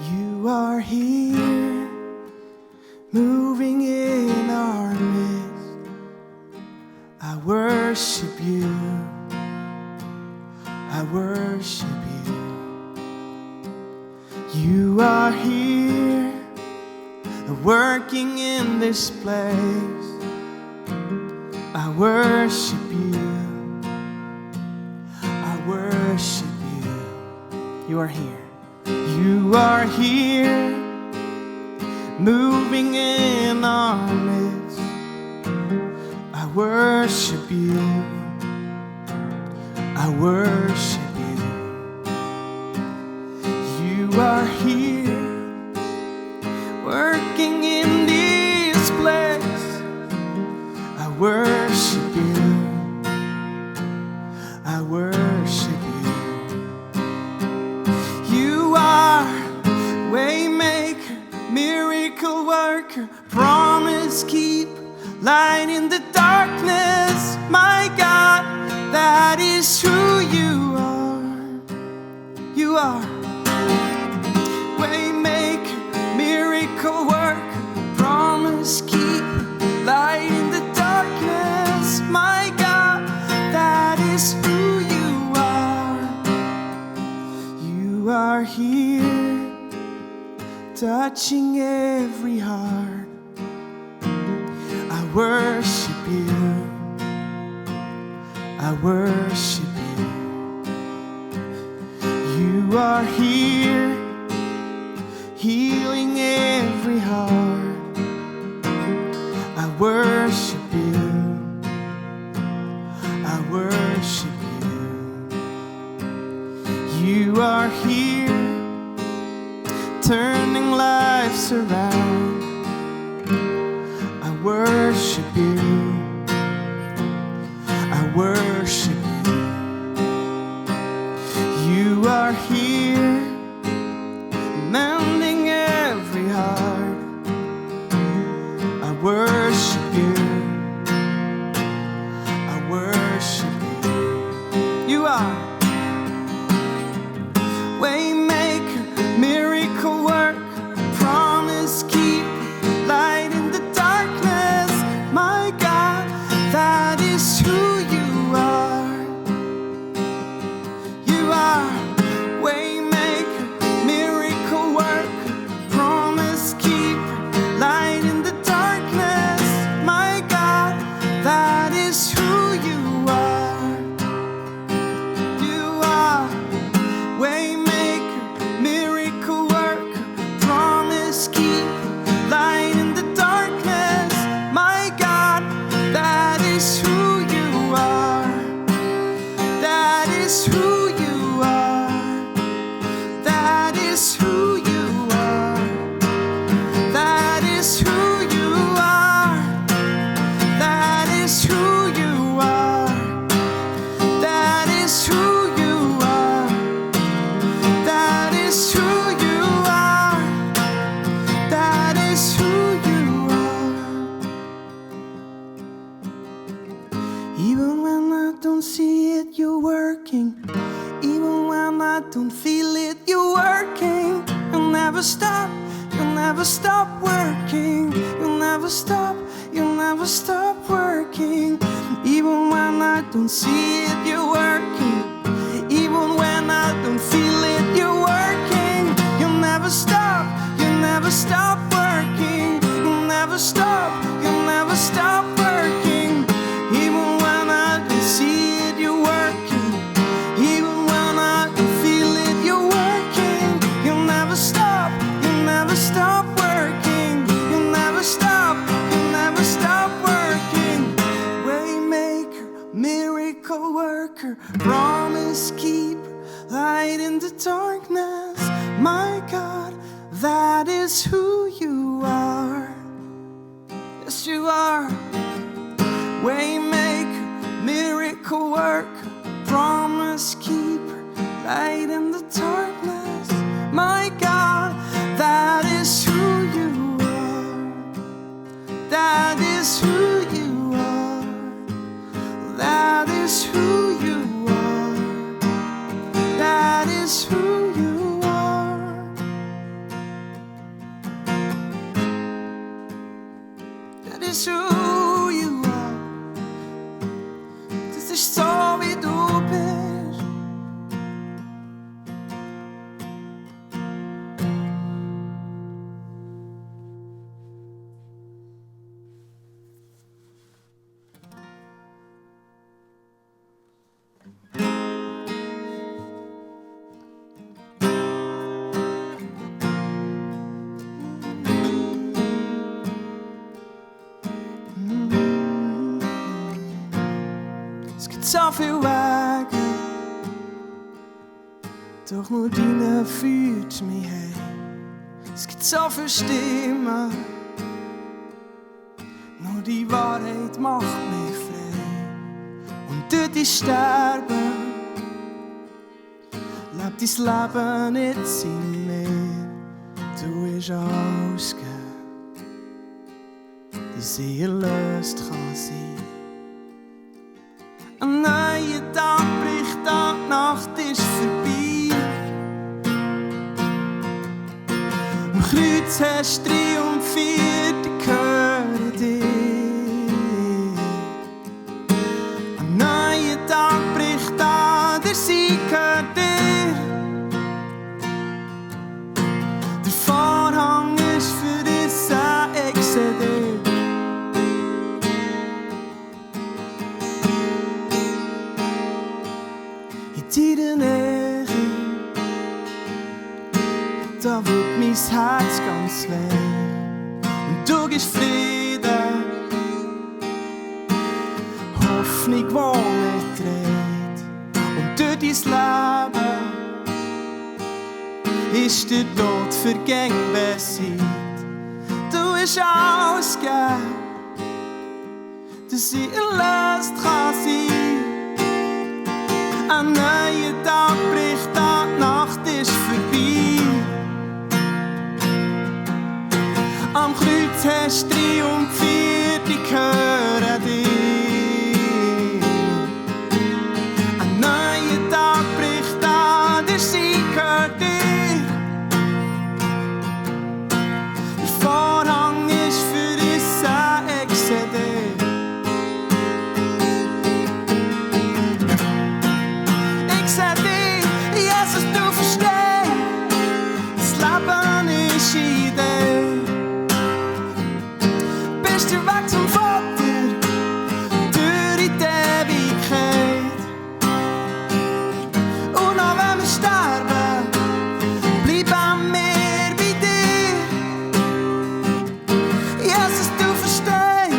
C: You are here, moving in our midst. I worship you, I worship you. You are here, working in this place. I worship you. I worship you. You are here. You are here, moving in our midst. I worship you. I worship you. You are here, working in this place. I worship you. I worship you. You are waymaker, miracle worker, promise keep, light in the darkness. My God, that is who you are. You are waymaker, miracle worker, promise keep, light in the darkness. My God, that is who you are. You are here, touching every heart. I worship you. I worship you. You are here, healing every heart. I worship you. I worship you. You are here, turning lives around. I worship you. I worship you. You are here, mending every heart. I worship you. I worship you. You are waymaker, miracle work, promise keep, light in the darkness. My God, that is who you are. You are waymaker, miracle work, promise keep, light in the darkness. My God, that is who you are. You are waymaker, miracle work, promise keep, light in the darkness. My God, that is who you are. That is who you are. That is who you are. That is who you are. That is who you are. That is who you are. That is who you are. That is who you are. Even when I don't see it, you're working. Even when I don't feel it, you're working. You'll never stop. You'll never stop working. You'll never stop. You'll never stop working. Even when I don't see it, you're working. Even when I don't feel it, you're working. You'll never stop. You'll never stop working. You'll never stop. You'll never stop working. Even when I don't see it, you're working. Even when I don't feel it, you're working. You'll never stop. You'll never stop working. You'll never stop. You'll never stop working. Waymaker, miracle worker, promise keeper, light in the darkness. My God, that is who you are. Yes, you are. Waymaker, miracle worker, promise keeper, light in the darkness. My God, that is who you are. That is who you are. That is who you are. That is who you are. That is who you are. Das ist so, wie du so viele Wege, doch nur deine führt mich heim. Es gibt so viele Stimmen, nur die Wahrheit macht mich frei. Und durch die Sterben lebt dein Leben nicht in mir. Du hast alles gegeben, dass ich erlöst kann sein. Ein neuer Tag bricht an, die Nacht ist vorbei. Am Kreuz hast du triumphiert, ich höre dich. Ein neuer Tag bricht an, der Sieg gehört dir. Der Vorhang ist verrissen, ich seh dich. In deiner Nähe, da wird mein Herz ganz weich. Und du gibst Frieden, Hoffnung, die mich trägt. Und durch dein Leben ist der Tod vergänglich besiegt. Du hast alles gegeben, dass ich erlöst kann sein. Ein neuer Tag bricht an, die Nacht ist vorbei. Am Kreuz hast du triumphiert, ich höre dich. Ein neuer Tag bricht an, der Sieg gehört dir. Der Vorhang ist verrissen, ich seh dich. Jesus, du verstehst, das Leben ist in dir. Bist der Weg zum Vater, durch die Ewigkeit. Und auch wenn wir sterben, bleiben wir bei dir. Jesus, du verstehst,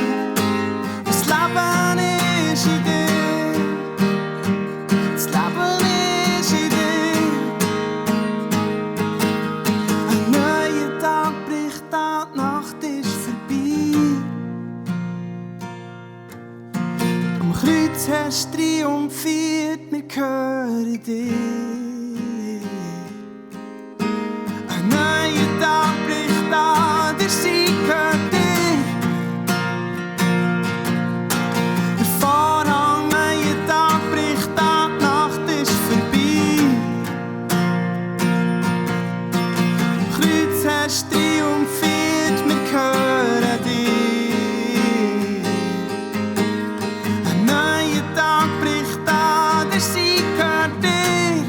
C: das Leben ist in dir. Das Leben ist in dir. Ein neuer Tag bricht an, die Nacht ist vorbei. Am Kreuz hast du triumphiert, wir hören dich. Ein neuer Tag bricht an, der Sieg gehört dir. Der Vorhang, neuer Tag bricht an, die Nacht ist vorbei. Am Kreuz hast du triumphiert, wir hören dich. Ein neuer Tag bricht an, der Sieg gehört dir.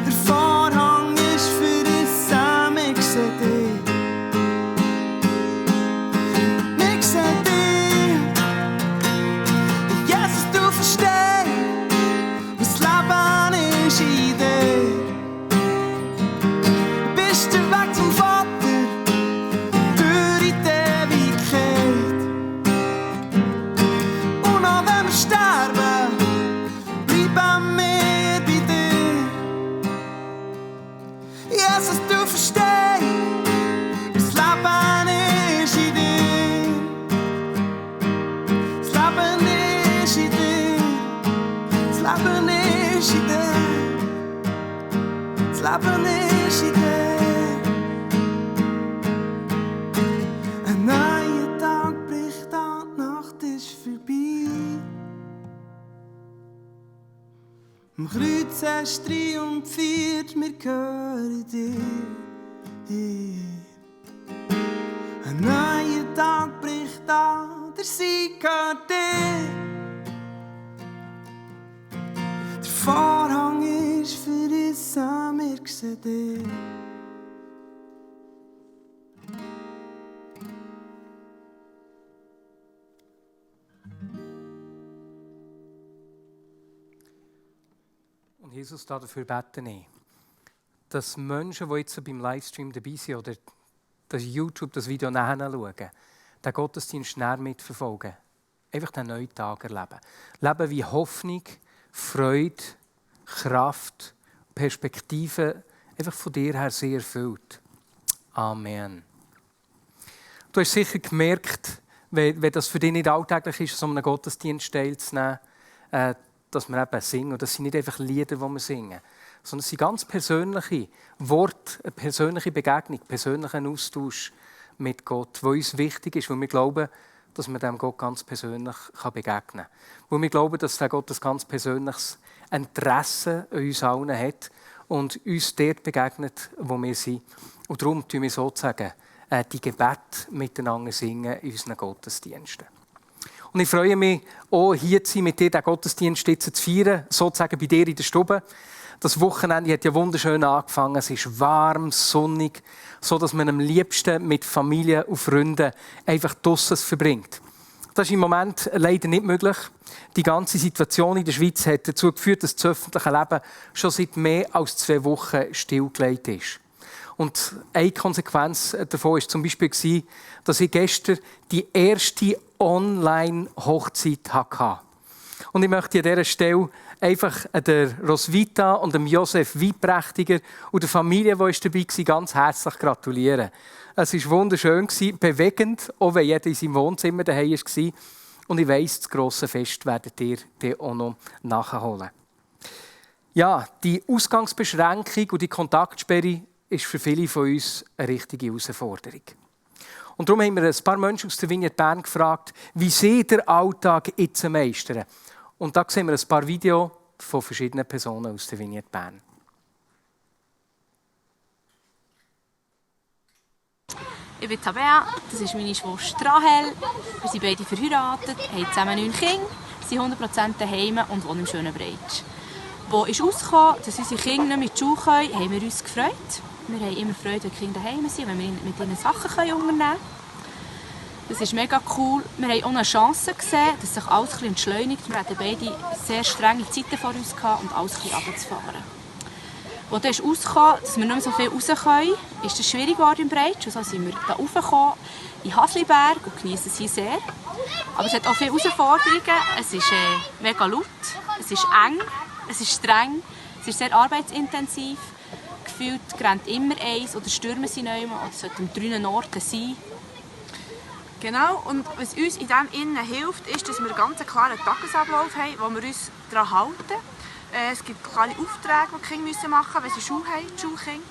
C: Der Vorhang ist verrissen, ich seh dich. Ich seh dich. Jesus, du verstehst, das Leben ist in dir. Bist der Weg zum Vater, durch die Ewigkeit. Und auch wenn wir sterben, bleiben wir bei dir. Jesus, du verstehst, das Leben ist in dir. Das Leben ist in dir. Das Leben ist in dir. Das Leben ist in dir. Ein neuer Tag bricht an, die Nacht ist vorbei. Am Kreuz hast du triumphiert, wir hören dich. Ein neuer Tag bricht an, der Sieg gehört dir. Der Vorhang ist verrissen, wir sehen dich.
E: Und Jesus, dafür bete ich, dass Menschen, die jetzt beim Livestream dabei sind oder das YouTube, das Video nachher schauen, den Gottesdienst näher mitverfolgen. einfach den neuen Tag erleben. Leben wie Hoffnung, Freude, Kraft, Perspektive einfach von dir her sehr erfüllt. Amen. Du hast sicher gemerkt, wenn das für dich nicht alltäglich ist, so einen Gottesdienst teilzunehmen, dass wir eben singen. Und das sind nicht einfach Lieder, die wir singen, sondern es sind ganz persönliche Worte, eine persönliche Begegnung, persönlichen Austausch mit Gott, der uns wichtig ist, weil wir glauben, dass man dem Gott ganz persönlich begegnen kann. Weil wir glauben, dass der Gott ein ganz persönliches Interesse an uns allen hat und uns dort begegnet, wo wir sind. Und darum tun wir sozusagen die Gebete miteinander singen in unseren Gottesdiensten. Und ich freue mich auch, hier zu sein, mit dir den Gottesdienst jetzt zu feiern, sozusagen bei dir in der Stube. Das Wochenende hat ja wunderschön angefangen. Es ist warm, sonnig, so dass man am liebsten mit Familie und Freunden einfach draussen verbringt. Das ist im Moment leider nicht möglich. Die ganze Situation in der Schweiz hat dazu geführt, dass das öffentliche Leben schon seit mehr als 2 Wochen stillgelegt ist. Und eine Konsequenz davon war zum Beispiel, dass ich gestern die erste Online-Hochzeit hatte. Und ich möchte an dieser Stelle einfach der Roswitha und dem Josef Weibprächtiger und der Familie, die dabei war, ganz herzlich gratulieren. Es war wunderschön, bewegend, auch wenn jeder in seinem Wohnzimmer daheim war. Und ich weiss, das grosse Fest werdet ihr dann auch noch nachholen. Ja, die Ausgangsbeschränkung und die Kontaktsperre ist für viele von uns eine richtige Herausforderung. Und darum haben wir ein paar Menschen aus der Vignette Bern gefragt, wie sie den Alltag jetzt meistern. Und da sehen wir ein paar Videos von verschiedenen Personen aus der Vignette Bern.
F: Ich bin Tabea, das ist meine Schwester Rahel. Wir sind beide verheiratet, haben zusammen 9 Kinder, sind 100% daheim und wohnen im schönen Breitsch. Als ist rausgekommen, dass unsere Kinder nicht mit Schule können, haben wir uns gefreut. Wir haben immer Freude, wenn die Kinder daheim sind, wenn wir mit ihnen Sachen unternehmen können. Das ist mega cool. Wir haben auch eine Chance gesehen, dass sich alles ein bisschen entschleunigt. Wir hatten beide sehr strenge Zeiten vor uns gehabt, und alles ein bisschen runterzufahren. Als dann rausgekommen, dass wir nicht mehr so viel raus können, ist es schwierig geworden im Breitsch. So sind wir hier raufgekommen, in Hasliberg, und genießen es hier sehr. Aber es hat auch viele Herausforderungen. Es ist mega laut, es ist eng, es ist streng, es ist sehr arbeitsintensiv. Gefühlt rennt immer eins oder stürmen sie nicht mehr, oder es sollte an 3 Orten sein.
G: Genau, und was uns in dem Innen hilft, ist, dass wir einen ganz klaren Tagesablauf haben, wo wir uns daran halten. Es gibt klare Aufträge, die die Kinder machen müssen, wenn sie Schule haben, die Schulkinder.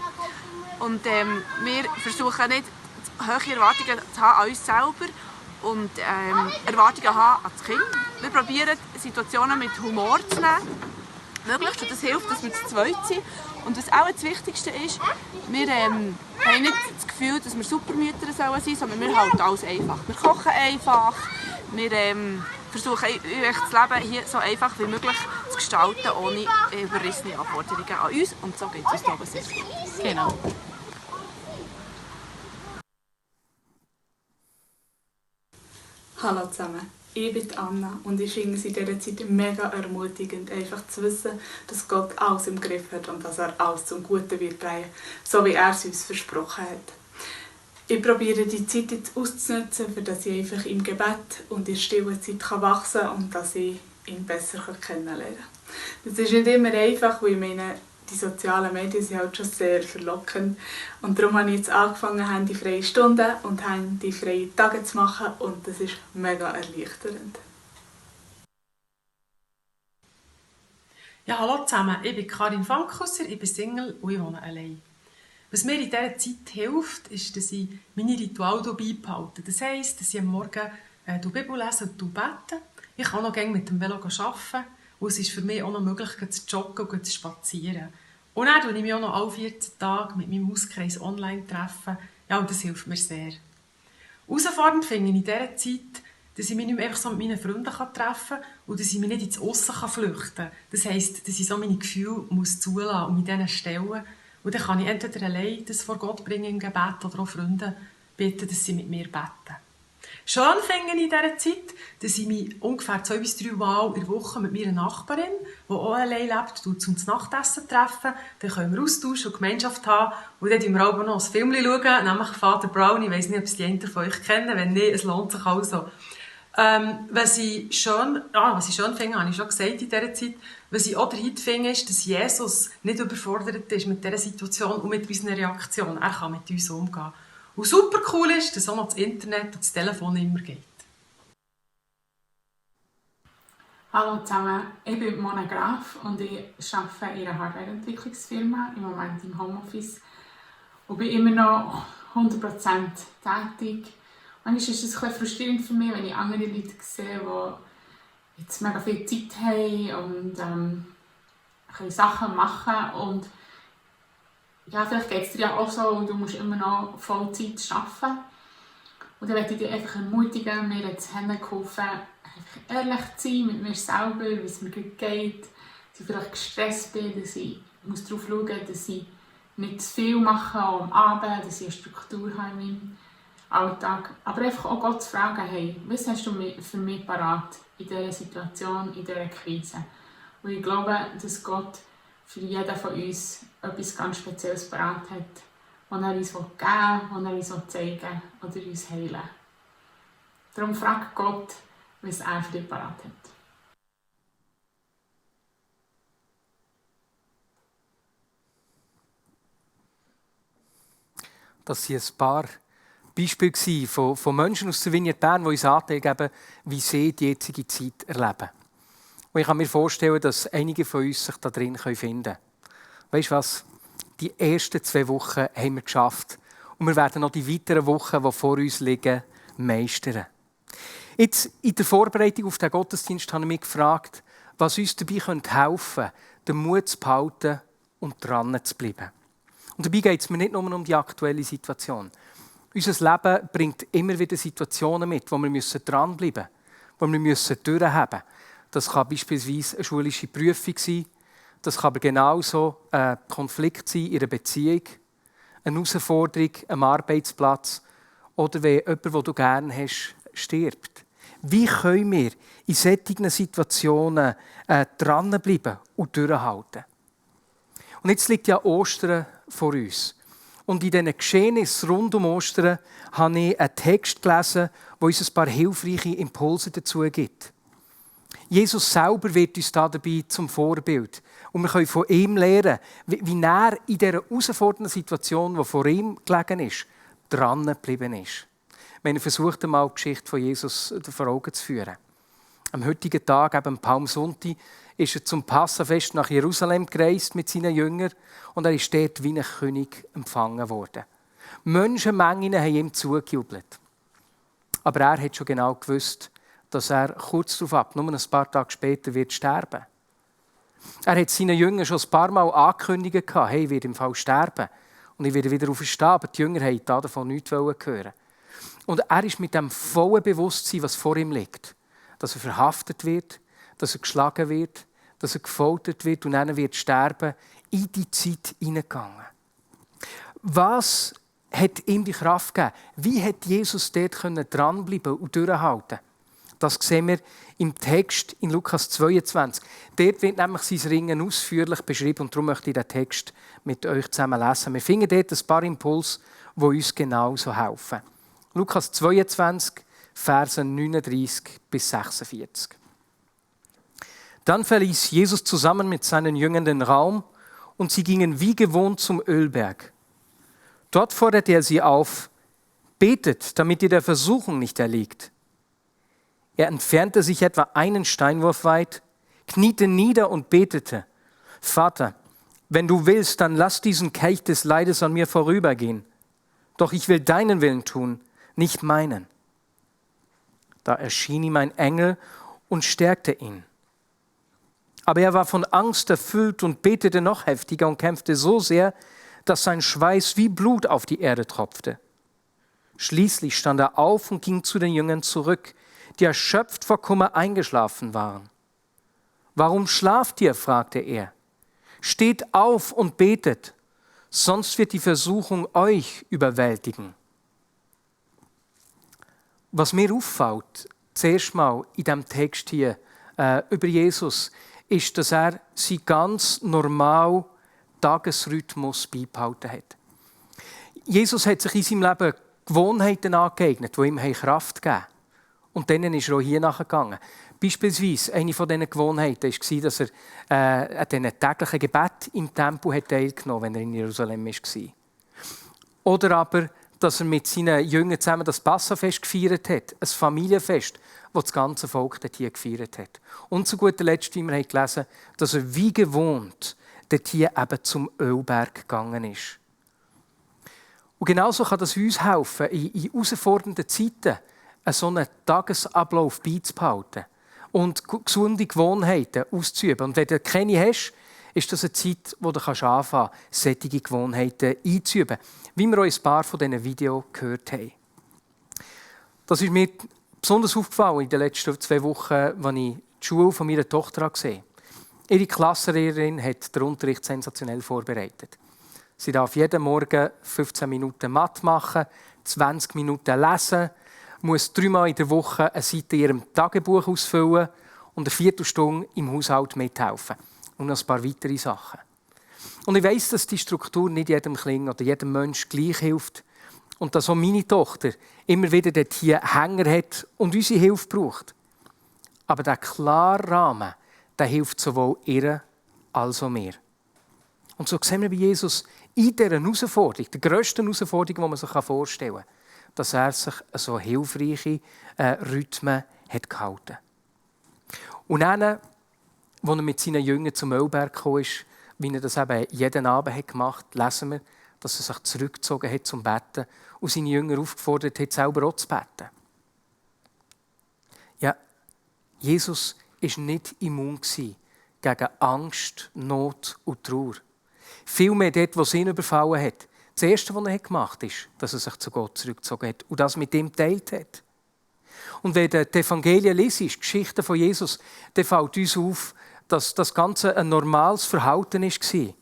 G: Und wir versuchen nicht, hohe Erwartungen zu haben an uns selber und Erwartungen haben an das Kind. Wir probieren, Situationen mit Humor zu nehmen. Möglichst, und das hilft, dass wir zu zweit sind. Und was auch das Wichtigste ist, wir haben nicht das Gefühl, dass wir Supermütter sein sollen, sondern wir halten alles einfach. Wir kochen einfach, wir versuchen, das Leben hier so einfach wie möglich zu gestalten, ohne überrissene Anforderungen an uns. Und so geht es uns, glaube ich, sehr gut.
F: Genau.
B: Hallo zusammen, ich bin Anna und ich finde es in dieser Zeit mega ermutigend, einfach zu wissen, dass Gott alles im Griff hat und dass er alles zum Guten wird drehen, so wie er es uns versprochen hat. Ich probiere die Zeit jetzt auszunutzen, für dass ich einfach im Gebet und in stiller Zeit wachsen kann und dass ich ihn besser kennenlernen kann. Das ist nicht immer einfach, weil ich meine, die sozialen Medien sind halt schon sehr verlockend. Und darum habe ich jetzt angefangen, handyfreie Stunden und handyfreie Tage zu machen. Und das ist mega erleichternd.
H: Ja, hallo zusammen. Ich bin Karin Falkhusser, ich bin Single und ich wohne allein. Was mir in dieser Zeit hilft, ist, dass ich meine Rituale beibehalte. Das heisst, dass ich am Morgen die Bibel lese und bete. Ich kann auch noch gerne mit dem Velo arbeiten. Und es ist für mich auch noch möglich, zu joggen und zu spazieren. Und dann treffe ich mich auch noch alle 14 Tage mit meinem Hauskreis online treffen. Ja, und das hilft mir sehr. Herausfordernd finde ich in dieser Zeit, dass ich mich nicht mehr einfach so mit meinen Freunden treffen kann und dass ich mich nicht ins Aussen flüchten kann. Das heisst, dass ich so meine Gefühle zulassen muss und mit denen stellen. Und dann kann ich entweder allein das vor Gott bringen im Gebet oder auch Freunde bitten, dass sie mit mir beten. Schön finde ich in dieser Zeit, dass ich mich ungefähr 2 bis 3 Mal in der Woche mit meiner Nachbarin, die auch allein lebt, zum Nachtessen treffen. Dann können wir austauschen und Gemeinschaft haben. Und dann schauen wir auch noch ein Film, nämlich Vater Brown. Ich weiss nicht, ob es die einen von euch kennen. Wenn nicht, es lohnt sich also. Was ich schön finde, habe ich schon gesagt in dieser Zeit, was ich auch dahinter finde, ist, dass Jesus nicht überfordert ist mit dieser Situation und mit unserer Reaktion. Er kann mit uns umgehen. Und super cool ist, dass auch noch das Internet und das Telefon immer geht.
B: Hallo zusammen, ich bin Mona Graf und ich arbeite in einer Hardwareentwicklungsfirma, im Moment im Homeoffice und bin immer noch 100% tätig. Manchmal ist es ein bisschen frustrierend für mich, wenn ich andere Leute sehe, die jetzt mega viel Zeit haben und Sachen machen und ja, vielleicht geht es dir ja auch so und du musst immer noch Vollzeit arbeiten. Und dann möchte ich dich einfach ermutigen, mir jetzt geholfen, einfach ehrlich zu sein mit mir selber, wie es mir gut geht, dass ich vielleicht gestresst bin, dass ich darauf schauen muss, dass ich nicht zu viel mache am Abend, dass ich eine Struktur habe in meinem Alltag. Aber einfach auch Gott zu fragen, hey, was hast du für mich parat in dieser Situation, in dieser Krise? Und ich glaube, dass Gott für jeden von uns etwas ganz Spezielles parat hat, was er uns geben will, was er uns zeigen will oder uns heilen will. Darum frag Gott, was er für dich parat hat.
E: Das waren ein paar Beispiele von Menschen aus der Vineyard Bern, die uns angeben, wie sie die jetzige Zeit erleben. Und ich kann mir vorstellen, dass einige von uns sich da drin finden können. Weißt du was? Die ersten 2 Wochen haben wir geschafft. Und wir werden noch die weiteren Wochen, die vor uns liegen, meistern. Jetzt, in der Vorbereitung auf den Gottesdienst habe ich mich gefragt, was uns dabei helfen könnte, den Mut zu behalten und dran zu bleiben. Und dabei geht es mir nicht nur um die aktuelle Situation. Unser Leben bringt immer wieder Situationen mit, wo wir dranbleiben müssen, wo wir durchhaben müssen. Das kann beispielsweise eine schulische Prüfung sein. Das kann aber genauso ein Konflikt sein in einer Beziehung, eine Herausforderung am Arbeitsplatz oder wenn jemand, den du gerne hast, stirbt. Wie können wir in solchen Situationen dranbleiben und durchhalten? Und jetzt liegt ja Ostern vor uns. Und in diesen Geschehnissen rund um Ostern habe ich einen Text gelesen, der uns ein paar hilfreiche Impulse dazu gibt. Jesus selber wird uns dabei zum Vorbild. Und wir können von ihm lernen, wie er in dieser herausfordernden Situation, die vor ihm gelegen ist, dran geblieben ist. Wir haben versucht, einmal die Geschichte von Jesus vor Augen zu führen. Am heutigen Tag, am Palmsonntag, ist er zum Passafest nach Jerusalem gereist mit seinen Jüngern und er ist dort wie ein König empfangen worden. Menschenmengen haben ihm zugejubelt. Aber er hat schon genau gewusst, dass er kurz darauf nur ein paar Tage später wird sterben. Er hat seinen Jüngern schon ein paar Mal angekündigt, hey, ich werde im Fall sterben und ich werde wieder auferstehen, aber die Jünger wollten davon nichts hören. Und er ist mit dem vollen Bewusstsein, was vor ihm liegt, dass er verhaftet wird, dass er geschlagen wird, dass er gefoltert wird und dann wird sterben, in die Zeit hineingegangen. Was hat ihm die Kraft gegeben? Wie hat Jesus dort dranbleiben und durchhalten? Das sehen wir im Text in Lukas 22. Dort wird nämlich sein Ringen ausführlich beschrieben und darum möchte ich den Text mit euch zusammen lesen. Wir finden dort ein paar Impulse, die uns genauso helfen. Lukas 22, Verse 39 bis 46. Dann verließ Jesus zusammen mit seinen Jüngern den Raum und sie gingen wie gewohnt zum Ölberg. Dort forderte er sie auf, betet, damit ihr der Versuchung nicht erliegt. Er entfernte sich etwa einen Steinwurf weit, kniete nieder und betete, Vater, wenn du willst, dann lass diesen Kelch des Leides an mir vorübergehen. Doch ich will deinen Willen tun, nicht meinen. Da erschien ihm ein Engel und stärkte ihn. Aber er war von Angst erfüllt und betete noch heftiger und kämpfte so sehr, dass sein Schweiß wie Blut auf die Erde tropfte. Schließlich stand er auf und ging zu den Jüngern zurück, die erschöpft vor Kummer eingeschlafen waren. Warum schlaft ihr? Fragte er. Steht auf und betet, sonst wird die Versuchung euch überwältigen. Was mir auffällt, zuerst mal in diesem Text hier über Jesus, ist, dass er seinen ganz normalen Tagesrhythmus beibehalten hat. Jesus hat sich in seinem Leben Gewohnheiten angeeignet, die ihm Kraft geben. Und dann ist er auch hier nachgegangen. Beispielsweise, eine von diesen Gewohnheiten war, dass er an diesen täglichen Gebet im Tempel teilgenommen hat, wenn er in Jerusalem war. Oder aber, dass er mit seinen Jüngern zusammen das Passafest gefeiert hat. Ein Familienfest, das das ganze Volk dort hier gefeiert hat. Und zu guter Letzt, wie wir gelesen haben, dass er wie gewohnt dort hier eben zum Ölberg gegangen ist. Und genauso kann das uns helfen, in herausfordernden Zeiten so einen Tagesablauf beizubehalten und gesunde Gewohnheiten auszuüben. Und wenn du keine hast, ist das eine Zeit, wo du anfangen kannst, solche Gewohnheiten einzuüben. Wie wir auch ein paar von diesen Videos gehört haben. Das ist mir besonders aufgefallen in den letzten 2 Wochen, als ich die Schule von meiner Tochter gesehen habe. Ihre Klassenlehrerin hat den Unterricht sensationell vorbereitet. Sie darf jeden Morgen 15 Minuten Mathe machen, 20 Minuten lesen, muss 3-mal in der Woche eine Seite in ihrem Tagebuch ausfüllen und eine Viertelstunde im Haushalt mithelfen. Und noch ein paar weitere Sachen. Und ich weiss, dass die Struktur nicht jedem Kind oder jedem Menschen gleich hilft. Und dass auch meine Tochter immer wieder dort hier Hänger hat und unsere Hilfe braucht. Aber der klare Rahmen, der hilft sowohl ihr als auch mir. Und so sehen wir bei Jesus in dieser Herausforderung, der grössten Herausforderung, die man sich vorstellen kann, dass er sich so hilfreiche Rhythmen hat gehalten. Und dann, als er mit seinen Jüngern zum Ölberg kam, wie er das eben jeden Abend gemacht hat, lesen wir, dass er sich zurückgezogen hat zum Betten und seine Jünger aufgefordert hat, selber auch zu beten. Ja, Jesus war nicht immun gegen Angst, Not und Trauer. Vielmehr dort, wo es ihn überfallen hat. Das Erste, was er gemacht hat, ist, dass er sich zu Gott zurückgezogen hat und das mit ihm geteilt hat. Und wenn du die Evangelien liest, die Geschichten von Jesus, dann fällt uns auf, dass das Ganze ein normales Verhalten war.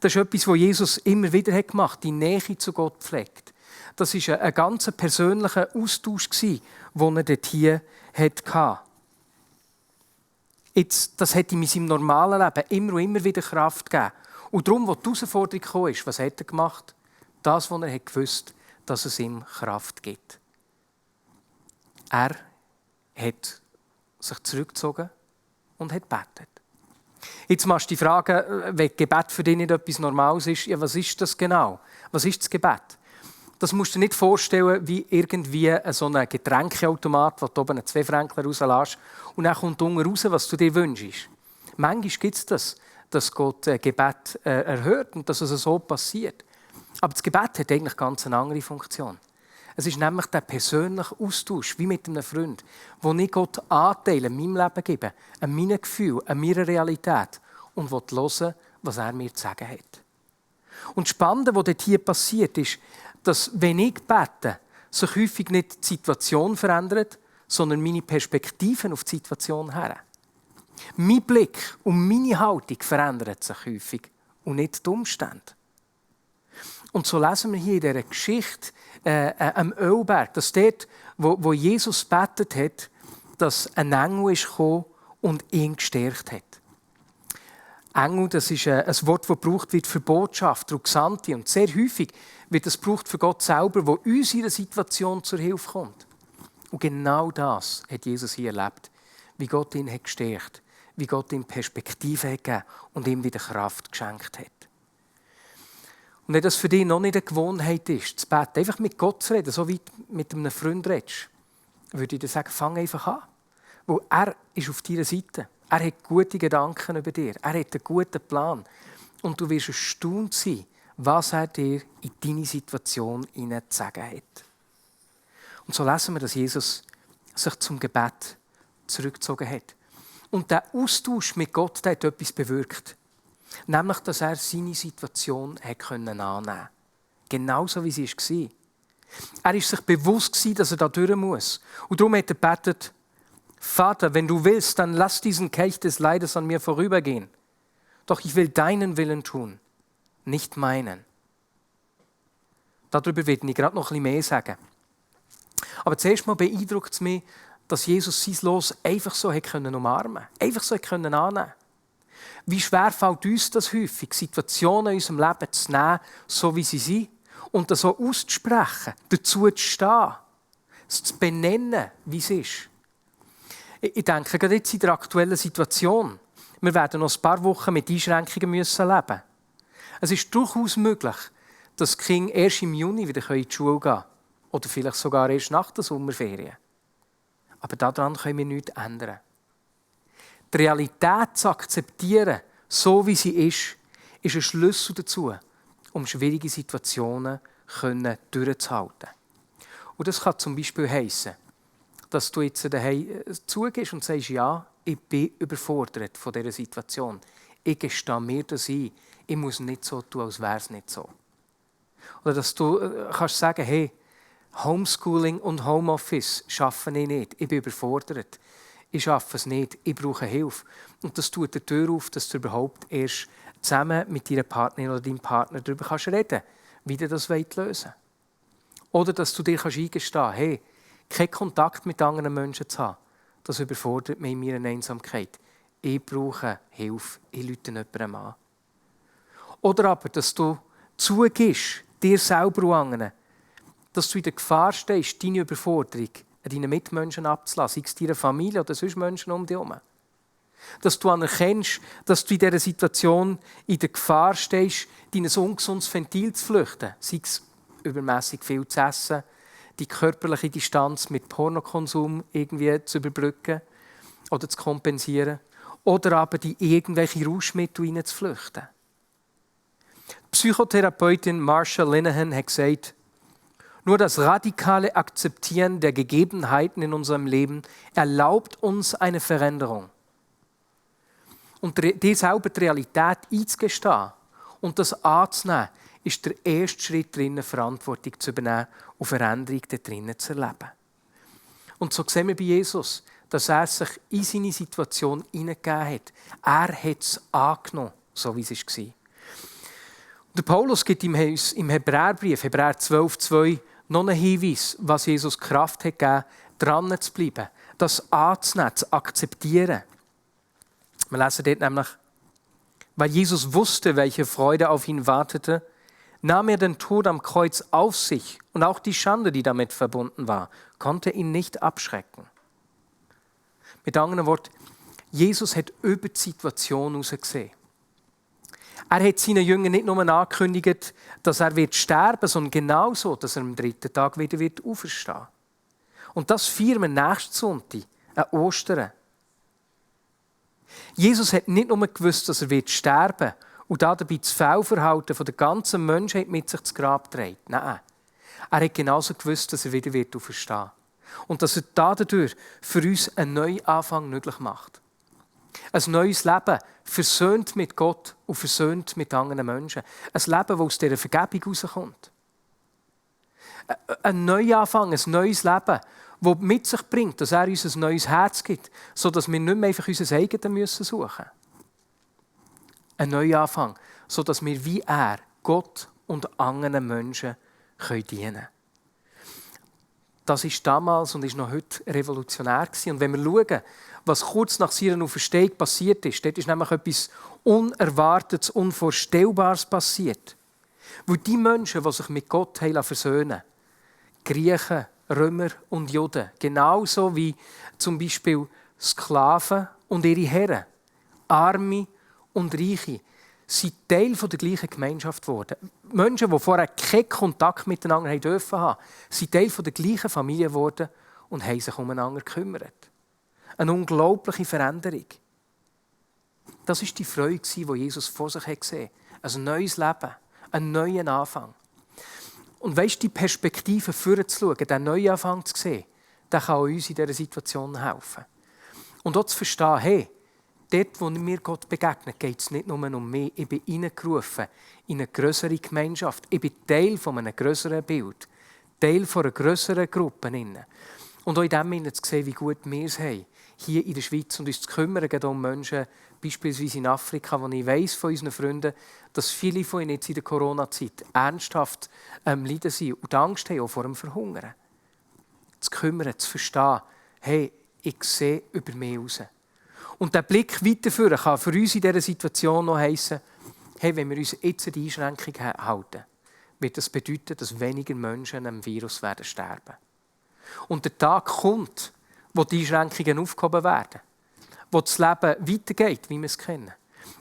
E: Das ist etwas, was Jesus immer wieder gemacht hat, die Nähe zu Gott pflegt. Das war ein ganz persönlicher Austausch, den er dort hier hatte. Jetzt, das hat ihm in seinem normalen Leben immer und immer wieder Kraft gegeben. Und darum, als die Herausforderung kam, was hat er gemacht? Das, was er gewusst hat, dass es ihm Kraft gibt. Er hat sich zurückgezogen und hat gebetet. Jetzt machst du die Frage, wenn Gebet für dich nicht etwas Normales ist, ja, was ist das genau? Was ist das Gebet? Das musst du dir nicht vorstellen wie irgendwie so ein Getränkeautomat, wo du oben einen 2-Fränkler rauslässt und dann kommt unten raus, was du dir wünschst. Manchmal gibt es das, dass Gott Gebet erhört und dass es so passiert. Aber das Gebet hat eigentlich ganz eine andere Funktion. Es ist nämlich der persönliche Austausch, wie mit einem Freund, wo ich Gott Anteile in meinem Leben gebe, an meinen Gefühlen, an meiner Realität und hören, was er mir zu sagen hat. Und das Spannende, was dort hier passiert, ist, dass, wenn ich bete, sich häufig nicht die Situation verändert, sondern meine Perspektiven auf die Situation her. Mein Blick und meine Haltung verändern sich häufig und nicht die Umstände. Und so lesen wir hier in dieser Geschichte am Ölberg, dass dort, wo Jesus betet hat, dass ein Engel ist gekommen und ihn gestärkt hat. Engel, das ist ein Wort, das gebraucht wird für Botschafter und Gesandte. Und sehr häufig wird es gebraucht für Gott selber, der uns in einer Situation zur Hilfe kommt. Und genau das hat Jesus hier erlebt. Wie Gott ihn hat gestärkt, wie Gott ihm Perspektive hat gegeben und ihm wieder Kraft geschenkt hat. Und wenn das für dich noch nicht eine Gewohnheit ist, zu beten, einfach mit Gott zu reden, so wie du mit einem Freund redest, würde ich dir sagen, fang einfach an. Weil er ist auf deiner Seite. Er hat gute Gedanken über dir. Er hat einen guten Plan. Und du wirst erstaunt sein, was er dir in deine Situation zu sagen hat. Und so lesen wir, dass Jesus sich zum Gebet zurückgezogen hat. Und der Austausch mit Gott, der hat etwas bewirkt. Nämlich, dass er seine Situation annehmen konnte. Genauso wie sie war. Er war sich bewusst, dass er da durch muss. Und darum hat er gebetet, Vater, wenn du willst, dann lass diesen Kelch des Leides an mir vorübergehen. Doch ich will deinen Willen tun, nicht meinen. Darüber werde ich gerade noch ein bisschen mehr sagen. Aber zuerst mal beeindruckt es mich, dass Jesus sein Los einfach so umarmen konnte. Einfach so annehmen konnte. Wie schwer fällt uns das häufig, Situationen in unserem Leben zu nehmen, so wie sie sind, und das so auszusprechen, dazu zu stehen, es zu benennen, wie es ist. Ich denke, gerade jetzt in der aktuellen Situation, wir werden noch ein paar Wochen mit Einschränkungen müssen leben. Es ist durchaus möglich, dass die Kinder erst im Juni wieder in die Schule gehen können. Oder vielleicht sogar erst nach der Sommerferien. Aber daran können wir nichts ändern. Die Realität zu akzeptieren, so wie sie ist ein Schlüssel dazu, um schwierige Situationen durchzuhalten. Und das kann zum Beispiel heissen, dass du jetzt daheim zugehst und sagst, ja, ich bin überfordert von dieser Situation. Ich gestehe mir das ein. Ich muss nicht so tun, als wäre es nicht so. Oder dass du kannst sagen, hey, Homeschooling und Homeoffice schaffe ich nicht. Ich bin überfordert. Ich schaffe es nicht. Ich brauche Hilfe. Und das tut die Tür auf, dass du überhaupt erst zusammen mit deiner Partnerin oder deinem Partner darüber kannst reden, wie du das lösen willst. Oder dass du dir eingestehen kannst, hey, keinen Kontakt mit anderen Menschen zu haben, das überfordert mich in meiner Einsamkeit. Ich brauche Hilfe. Ich rufe jemandem an. Oder aber, dass du zugibst, dir selber und anderen, dass du in der Gefahr stehst, deine Überforderung an deinen Mitmenschen abzulassen, sei es deiner Familie oder sonst Menschen um dich herum. Dass du anerkennst, dass du in dieser Situation in der Gefahr stehst, dein ungesundes Ventil zu flüchten, sei es übermässig viel zu essen, die körperliche Distanz mit Pornokonsum irgendwie zu überbrücken oder zu kompensieren, oder aber die irgendwelche Rauschmittel hineinzuflüchten. Die Psychotherapeutin Marsha Linehan hat gesagt, nur das radikale Akzeptieren der Gegebenheiten in unserem Leben erlaubt uns eine Veränderung. Und dir selber die Realität einzugestehen und das anzunehmen, ist der erste Schritt darin, Verantwortung zu übernehmen und Veränderung darin zu erleben. Und so sehen wir bei Jesus, dass er sich in seine Situation hineingegeben hat. Er hat es angenommen, so wie es war. Der Paulus gibt im Hebräerbrief, Hebräer 12,2, noch einen Hinweis, was Jesus Kraft hat gegeben, dran zu bleiben, das anzunehmen, zu akzeptieren. Wir lesen dort nämlich, weil Jesus wusste, welche Freude auf ihn wartete, nahm er den Tod am Kreuz auf sich und auch die Schande, die damit verbunden war, konnte ihn nicht abschrecken. Mit anderen Worten, Jesus hat über die Situation hinausgesehen. Er hat seinen Jüngern nicht nur angekündigt, dass er sterben wird, sondern genauso, dass er am 3. Tag wieder auferstehen wird. Und das feiern wir nächsten Sonntag, an Ostern. Jesus hat nicht nur gewusst, dass er sterben wird und dabei das Fehlverhalten der ganzen Menschheit mit sich ins Grab trägt. Nein, er hat genauso gewusst, dass er wieder auferstehen wird. Und dass er dadurch für uns einen Neuanfang möglich macht. Ein neues Leben, versöhnt mit Gott und versöhnt mit anderen Menschen. Ein Leben, das aus dieser Vergebung herauskommt. Ein Neuanfang, ein neues Leben, das mit sich bringt, dass er uns ein neues Herz gibt, sodass wir nicht mehr einfach unser eigenes suchen müssen. Ein Neuanfang, sodass wir wie er Gott und anderen Menschen dienen können. Das war damals und ist noch heute revolutionär gewesen. Und wenn wir schauen, was kurz nach seiner Auferstehung passiert ist, dort ist nämlich etwas Unerwartetes, Unvorstellbares passiert. Weil die Menschen, die sich mit Gott versöhnen, Griechen, Römer und Juden, genauso wie zum Beispiel Sklaven und ihre Herren, Arme und Reiche, sind Teil der gleichen Gemeinschaft geworden. Menschen, die vorher keinen Kontakt miteinander haben dürfen, sind Teil der gleichen Familie geworden und haben sich umeinander gekümmert. Eine unglaubliche Veränderung. Das war die Freude, die Jesus vor sich gesehen hat. Ein neues Leben, einen neuen Anfang. Und weisst du, die Perspektive vorzuschauen, den Neuanfang zu sehen, der kann uns in dieser Situation helfen. Und auch zu verstehen, hey, dort, wo mir Gott begegnet, geht es nicht nur um mich. Ich bin hineingerufen in eine grössere Gemeinschaft. Ich bin Teil von einem grösseren Bild. Teil von einer grösseren Gruppe. Und auch in dem Sinne zu sehen, wie gut wir es haben, hier in der Schweiz, und uns zu kümmern um Menschen, beispielsweise in Afrika, wo ich weiss von unseren Freunden, dass viele von ihnen jetzt in der Corona-Zeit ernsthaft leiden sind und Angst haben auch vor dem Verhungern. Zu kümmern, zu verstehen, hey, ich sehe über mich raus. Und der Blick weiterführen kann für uns in dieser Situation noch heissen, hey, wenn wir uns jetzt an die Einschränkung halten, wird das bedeuten, dass weniger Menschen am Virus werden sterben. Und der Tag kommt, wo die Einschränkungen aufgehoben werden, wo das Leben weitergeht, wie wir es kennen,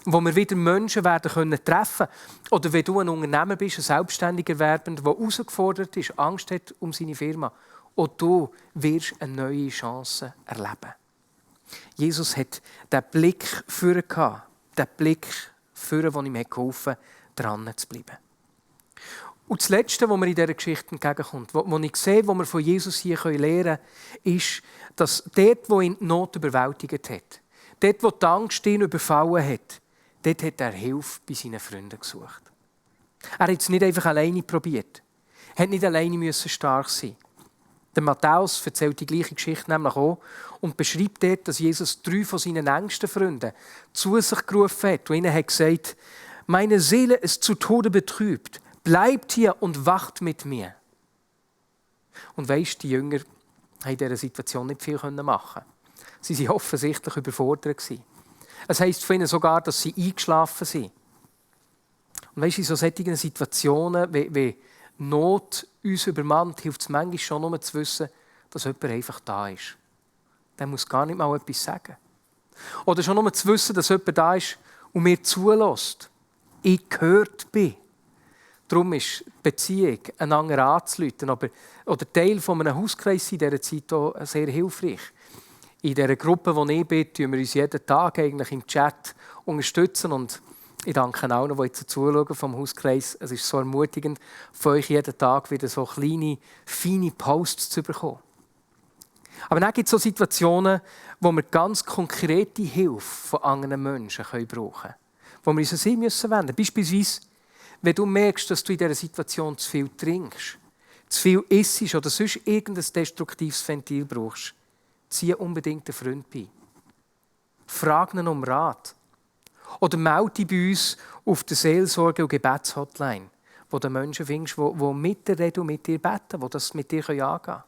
E: wo wir wieder Menschen werden können treffen. Oder wenn du ein Unternehmer bist, ein selbstständiger Werbender, der herausgefordert ist, Angst hat um seine Firma, auch du wirst eine neue Chance erleben. Jesus hat den Blick für gehabt, den Blick für, der ihm geholfen hat, dran zu bleiben. Und das Letzte, was mir in dieser Geschichte entgegenkommt, was ich sehe, was wir von Jesus hier lernen können, ist, dass dort, wo ihn die Not überwältigt hat, dort, wo die Angst ihn überfallen hat, dort hat er Hilfe bei seinen Freunden gesucht. Er hat es nicht einfach alleine probiert. Er hat nicht alleine stark sein. Der Matthäus erzählt die gleiche Geschichte nämlich auch und beschreibt dort, dass Jesus 3 von seinen engsten Freunden zu sich gerufen hat und ihnen hat gesagt, meine Seele ist zu Tode betrübt. Bleibt hier und wacht mit mir. Und weisst, die Jünger haben in dieser Situation nicht viel machen. Sie waren offensichtlich überfordert. Es heisst von ihnen sogar, dass sie eingeschlafen sind. Und weisst, in solchen Situationen, wie Not uns übermannt, hilft es manchmal schon, nur zu wissen, dass jemand einfach da ist. Der muss gar nicht mal etwas sagen. Oder schon nur zu wissen, dass jemand da ist und mir zulässt. Ich gehört bin. Darum ist die Beziehung, einander anzuleiten, oder Teil von einem Hauskreis in dieser Zeit auch sehr hilfreich. In dieser Gruppe, wo ich bin, unterstützen wir uns jeden Tag eigentlich im Chat unterstützen. Und ich danke auch noch, die jetzt zuschauen vom Hauskreis. Es ist so ermutigend, von euch jeden Tag wieder so kleine, feine Posts zu bekommen. Aber dann gibt es so Situationen, wo wir ganz konkrete Hilfe von anderen Menschen brauchen können. Wo wir uns an sie wenden müssen. Beispielsweise, wenn du merkst, dass du in dieser Situation zu viel trinkst, zu viel isst oder sonst irgendein destruktives Ventil brauchst, zieh unbedingt einen Freund bei. Frag ihn um Rat. Oder melde dich bei uns auf der Seelsorge- und Gebetshotline, wo du Menschen findest, die mit dir reden und mit dir beten, die das mit dir angehen können.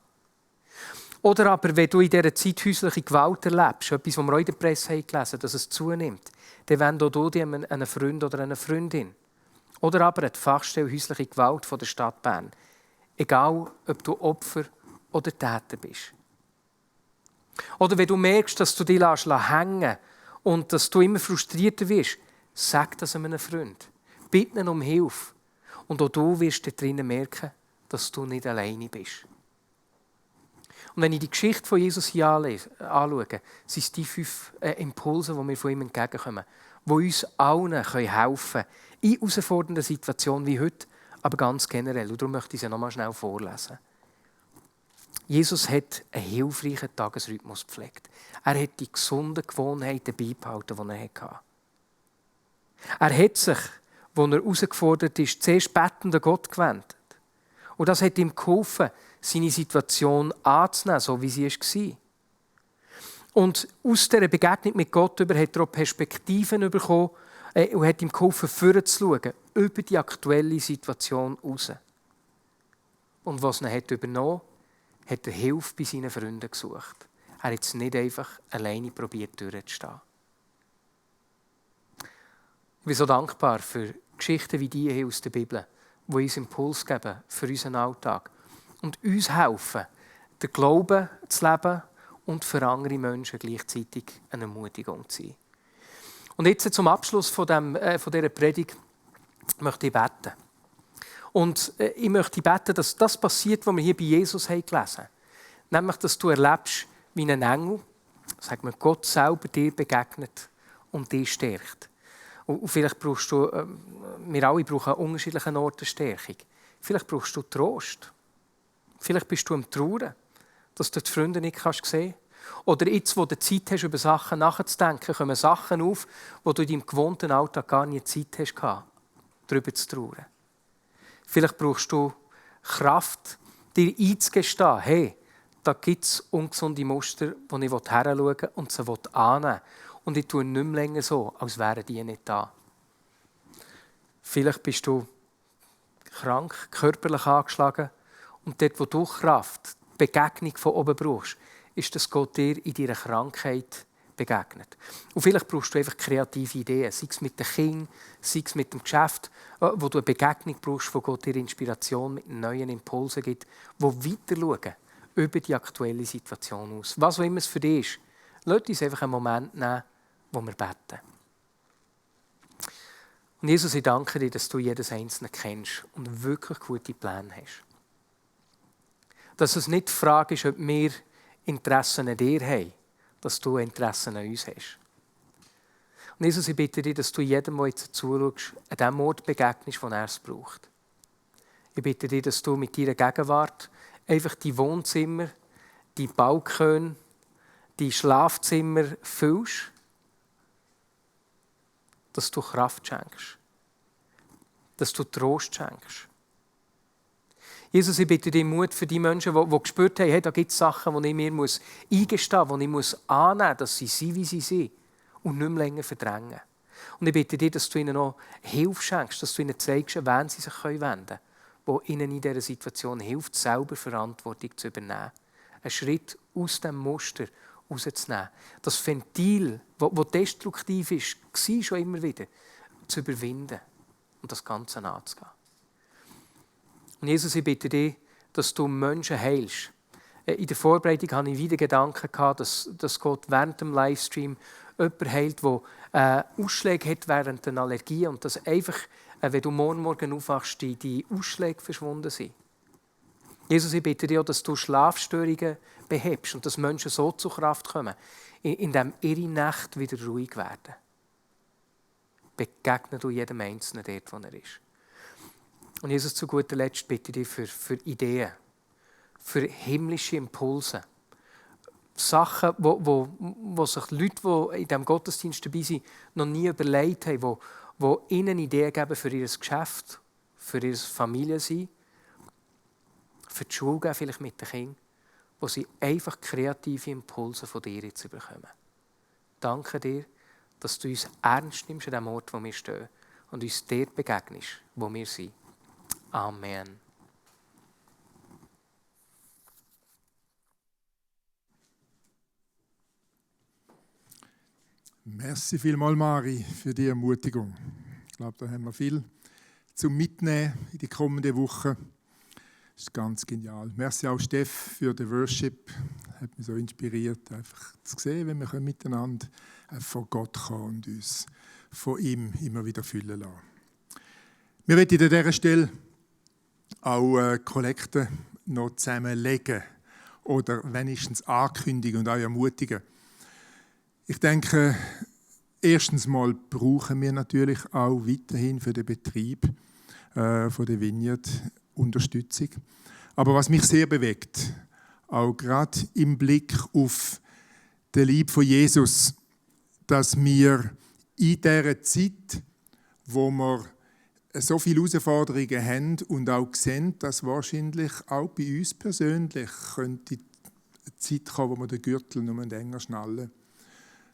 E: Oder aber, wenn du in dieser Zeit häusliche Gewalt erlebst, etwas, was wir auch in der Presse haben gelesen, dass es zunimmt, dann wende auch du dich an einen Freund oder eine Freundin. Oder aber an die Fachstelle häusliche Gewalt von der Stadt Bern. Egal, ob du Opfer oder Täter bist. Oder wenn du merkst, dass du dich hängen lässt und dass du immer frustrierter wirst, sag das einem Freund. Bitte ihn um Hilfe. Und auch du wirst da drinnen merken, dass du nicht alleine bist. Und wenn ich die Geschichte von Jesus hier anschaue, sind es die 5 Impulse, die mir von ihm entgegenkommen, die uns allen helfen können, in herausfordernden Situationen wie heute, aber ganz generell. Und darum möchte ich sie noch mal schnell vorlesen. Jesus hat einen hilfreichen Tagesrhythmus gepflegt. Er hat die gesunden Gewohnheiten beibehalten, die er hatte. Er hat sich, als er herausgefordert ist, zuerst bettend an Gott gewendet. Und das hat ihm geholfen, seine Situation anzunehmen, so wie sie war. Und aus dieser Begegnung mit Gott hat er auch Perspektiven bekommen und hat ihm geholfen, vorzuschauen, über die aktuelle Situation hinaus. Und was er übernommen hat, hat er Hilfe bei seinen Freunden gesucht. Er hat es nicht einfach alleine probiert, durchzustehen. Ich bin so dankbar für Geschichten wie die hier aus der Bibel, die uns Impuls geben für unseren Alltag und uns helfen, den Glauben zu leben und für andere Menschen gleichzeitig eine Ermutigung zu sein. Und jetzt zum Abschluss von dieser Predigt möchte ich beten. Und ich möchte beten, dass das passiert, was wir hier bei Jesus gelesen haben. Nämlich, dass du erlebst, wie ein Engel, sagt man, Gott selber dir begegnet und dich stärkt. Und vielleicht brauchst du, wir alle brauchen an unterschiedlichen Orten Stärkung. Vielleicht brauchst du Trost. Vielleicht bist du am Trauern, dass du die Freunde nicht sehen kannst. Oder jetzt, wo du Zeit hast, über Sachen nachzudenken, kommen Sachen auf, wo du in deinem gewohnten Alltag gar nicht Zeit hast, darüber zu trauern. Vielleicht brauchst du Kraft, dir einzugestehen, hey, da gibt es ungesunde Muster, wo ich hinschauen und sie annehmen will. Und ich tue nicht mehr länger so, als wären die nicht da. Vielleicht bist du krank, körperlich angeschlagen. Und dort, wo du Kraft, Begegnung von oben brauchst, ist, dass Gott dir in deiner Krankheit begegnet. Und vielleicht brauchst du einfach kreative Ideen, sei es mit den Kindern, sei es mit dem Geschäft, wo du eine Begegnung brauchst, wo Gott dir Inspiration mit neuen Impulsen gibt, die weiter schauen über die aktuelle Situation aus. Was auch immer es für dich ist, lass uns einfach einen Moment nehmen, wo wir beten. Und Jesus, ich danke dir, dass du jedes Einzelne kennst und wirklich gute Pläne hast. Dass es nicht die Frage ist, ob wir Interessen an dir haben, dass du Interessen an uns hast. Und Jesus, ich bitte dich, dass du jedem, der jetzt zuschaust, an dem Ort begegnest, wo er es braucht. Ich bitte dich, dass du mit deiner Gegenwart einfach die Wohnzimmer, die Balkone, die Schlafzimmer füllst, dass du Kraft schenkst, dass du Trost schenkst. Jesus, ich bitte dich Mut für die Menschen, die gespürt haben, hey, da gibt es Sachen, die ich mir eingestehen muss, die ich annehmen muss, dass sie sind, wie sie sind und nicht mehr länger verdrängen. Und ich bitte dich, dass du ihnen noch Hilfe schenkst, dass du ihnen zeigst, an wen sie sich wenden können, wo ihnen in dieser Situation hilft, selber Verantwortung zu übernehmen. Einen Schritt aus dem Muster rauszunehmen. Das Ventil, das destruktiv war schon immer wieder, zu überwinden und das Ganze anzugehen. Und Jesus, ich bitte dich, dass du Menschen heilst. In der Vorbereitung hatte ich wieder Gedanken gehabt, dass Gott während dem Livestream jemanden heilt, der Ausschläge hat während der Allergie und dass einfach, wenn du morgen aufwachst, die Ausschläge verschwunden sind. Jesus, ich bitte dich auch, dass du Schlafstörungen behebst und dass Menschen so zur Kraft kommen, indem ihre Nächte wieder ruhig werden. Begegne du jedem Einzelnen dort, wo er ist. Und Jesus, zu guter Letzt bitte ich dich für Ideen, für himmlische Impulse. Sachen, wo sich Leute, die in diesem Gottesdienst dabei sind, noch nie überlegt haben, die ihnen Ideen geben für ihr Geschäft, für ihre Familie sein, für die Schule geben, vielleicht mit den Kindern, wo sie einfach kreative Impulse von dir jetzt bekommen. Danke dir, dass du uns ernst nimmst an dem Ort, wo wir stehen und uns dort begegnest, wo wir sind. Amen.
D: Merci vielmals, Mari, für die Ermutigung. Ich glaube, da haben wir viel zum Mitnehmen in die kommende Woche. Das ist ganz genial. Merci auch Steff für den Worship. Hat mich so inspiriert, einfach zu sehen, wenn wir miteinander vor Gott kommen und uns von ihm immer wieder füllen lassen. Wir wollen an dieser Stelle auch Kollekte noch zusammenlegen oder wenigstens ankündigen und auch ermutigen. Ich denke, erstens mal brauchen wir natürlich auch weiterhin für den Betrieb von der Vineyard Unterstützung. Aber was mich sehr bewegt, auch gerade im Blick auf den Lieb von Jesus, dass wir in dieser Zeit, wo wir so viele Herausforderungen haben und auch sehen, dass wahrscheinlich auch bei uns persönlich könnte eine Zeit kommen, wo wir den Gürtel nur enger schnallen.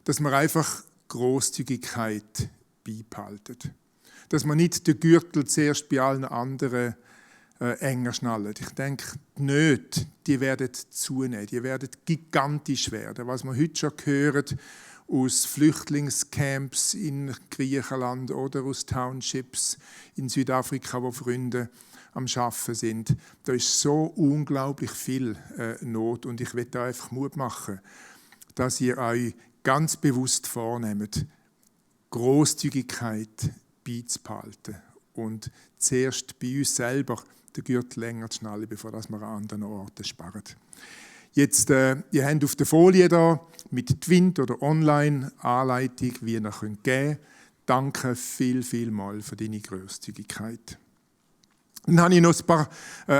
D: Dass wir einfach Grosszügigkeit beibehalten. Dass wir nicht den Gürtel zuerst bei allen anderen enger schnallen. Ich denke, die Nöte, die werden zunehmen, die werden gigantisch werden. Was wir heute schon hören aus Flüchtlingscamps in Griechenland oder aus Townships in Südafrika, wo Freunde am Arbeiten sind. Da ist so unglaublich viel Not und ich will da einfach Mut machen, dass ihr euch ganz bewusst vornehmt, Grosszügigkeit beizubehalten und zuerst bei uns selber den Gürtel länger zu schnallen, bevor wir an anderen Orten sparen. Jetzt, ihr habt auf der Folie da mit Twint oder Online-Anleitung, wie ihr geben könnt. Danke viel für deine Grosszügigkeit. Dann habe ich noch ein paar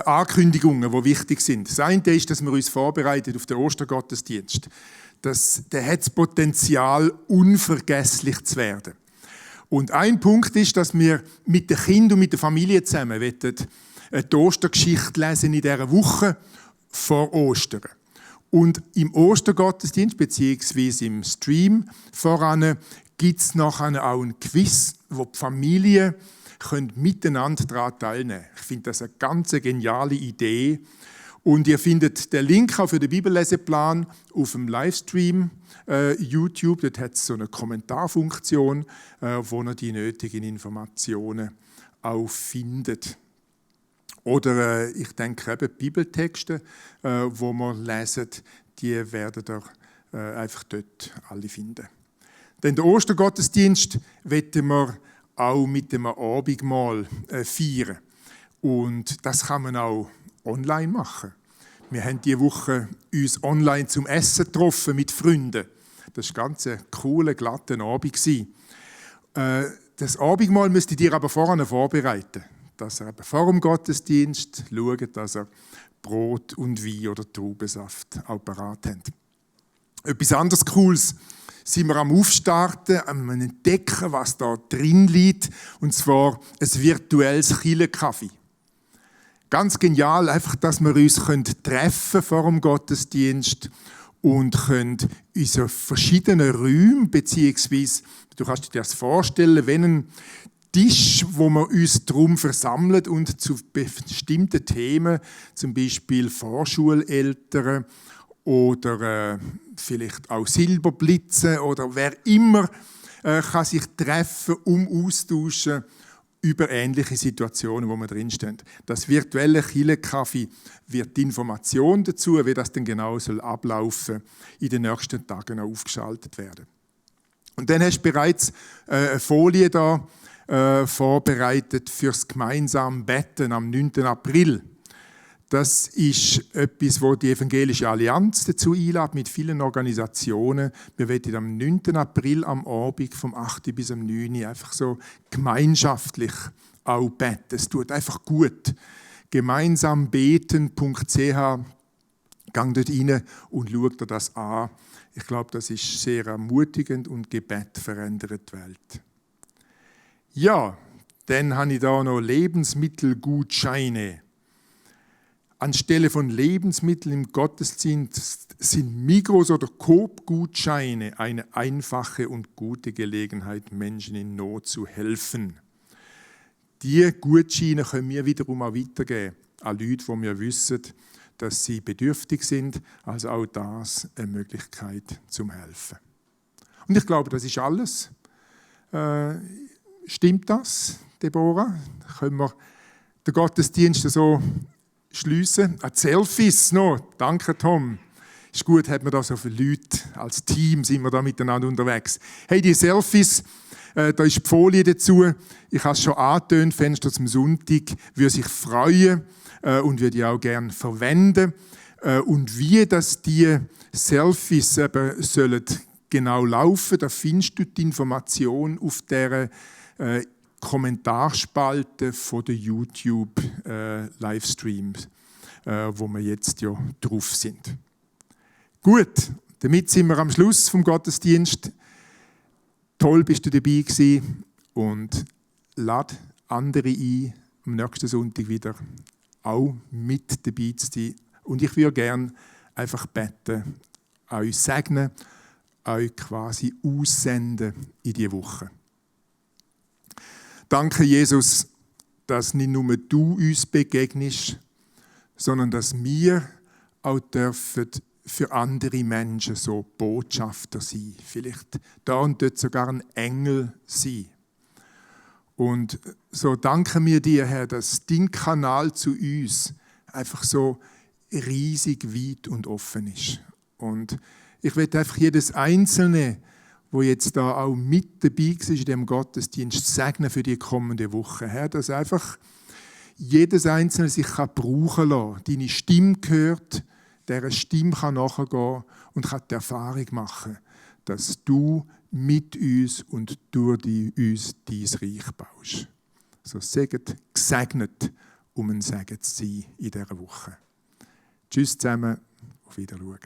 D: Ankündigungen, die wichtig sind. Das eine ist, dass wir uns vorbereiten auf den Ostergottesdienst. Der hat das Potenzial, unvergesslich zu werden. Und ein Punkt ist, dass wir mit den Kindern und mit der Familie zusammen die Ostergeschichte lesen in dieser Woche vor Ostern. Und im Ostergottesdienst bzw. im Stream voran gibt es nachher auch ein Quiz, wo die Familien miteinander daran teilnehmen können. Ich finde das eine ganz geniale Idee. Und ihr findet den Link auch für den Bibelleseplan auf dem Livestream YouTube. Dort hat es so eine Kommentarfunktion, wo ihr die nötigen Informationen auch findet. Oder ich denke eben, die Bibeltexte, wo wir lesen, die werden ihr einfach dort alle finden. Denn den Ostergottesdienst wollen wir auch mit dem Abendmahl feiern. Und das kann man auch online machen. Wir haben diese Woche uns online zum Essen getroffen mit Freunden. Das war ganz ein cooler, glatter Abend. Das Abendmahl müsst ihr aber vorher vorbereiten. Dass ihr vor dem Gottesdienst schaut, dass ihr Brot und Wein oder Traubensaft auch parat habt. Etwas anderes Cooles sind wir am Aufstarten, am Entdecken, was da drin liegt, und zwar ein virtuelles Kirchenkaffee. Ganz genial, einfach, dass wir uns treffen vor dem Gottesdienst und können unsere verschiedenen Räume, beziehungsweise, du kannst dir das vorstellen, wenn ein Tisch, wo wir uns drum versammeln und zu bestimmten Themen, zum Beispiel Vorschuleltern oder vielleicht auch Silberblitze oder wer immer, kann sich treffen, austauschen über ähnliche Situationen, wo wir drinstehen. Das virtuelle Kirchenkaffee wird die Information dazu, wie das denn genau soll ablaufen, in den nächsten Tagen aufgeschaltet werden. Und dann hast du bereits eine Folie da vorbereitet fürs gemeinsame Betten am 9. April. Das ist etwas, wo die Evangelische Allianz dazu einlädt, mit vielen Organisationen. Wir werden am 9. April am Abend vom 8. bis am 9. einfach so gemeinschaftlich auch beten. Es tut einfach gut. Gemeinsambeten.ch, gang dort rein und schaut dir das an. Ich glaube, das ist sehr ermutigend und Gebet verändert die Welt. Ja, dann habe ich da noch Lebensmittelgutscheine. Anstelle von Lebensmitteln im Gottesdienst sind Migros- oder Coop-Gutscheine eine einfache und gute Gelegenheit, Menschen in Not zu helfen. Diese Gutscheine können wir wiederum auch weitergeben an Leute, die wir wissen, dass sie bedürftig sind. Also auch das eine Möglichkeit zum Helfen. Und ich glaube, das ist alles. Stimmt das, Deborah? Können wir den Gottesdienst so schliessen? Selfies noch. Danke, Tom. Ist gut, hat man da so viele Leute. Als Team sind wir da miteinander unterwegs. Hey, die Selfies, da ist die Folie dazu. Ich habe es schon angetönt, Fenster zum Sonntag, würde sich freuen und würde die auch gerne verwenden. Und wie das die Selfies eben sollen genau laufen, da findest du die Information auf der Kommentarspalte von den YouTube-Livestreams, wo wir jetzt ja drauf sind. Gut, damit sind wir am Schluss vom Gottesdienst. Toll, bist du dabei gewesen und lad andere ein, am nächsten Sonntag wieder auch mit dabei zu sein. Und ich würde gerne einfach beten, euch segnen, euch quasi aussenden in diese Woche. Danke, Jesus, dass nicht nur du uns begegnest, sondern dass wir auch dürfen für andere Menschen so Botschafter sein. Vielleicht da und dort sogar ein Engel sein. Und so danken wir dir, Herr, dass dein Kanal zu uns einfach so riesig weit und offen ist. Und ich will einfach jedes Einzelne, wo jetzt da auch mit dabei war in dem Gottesdienst, segnen für die kommende Woche. Herr, dass einfach jedes Einzelne sich brauchen lassen kann, deine Stimme hört, dieser Stimme kann nachgehen und kann die Erfahrung machen, dass du mit uns und durch uns dein Reich baust. So seget gesegnet, um ein Segen zu sein in dieser Woche. Tschüss zusammen, auf Wiedersehen.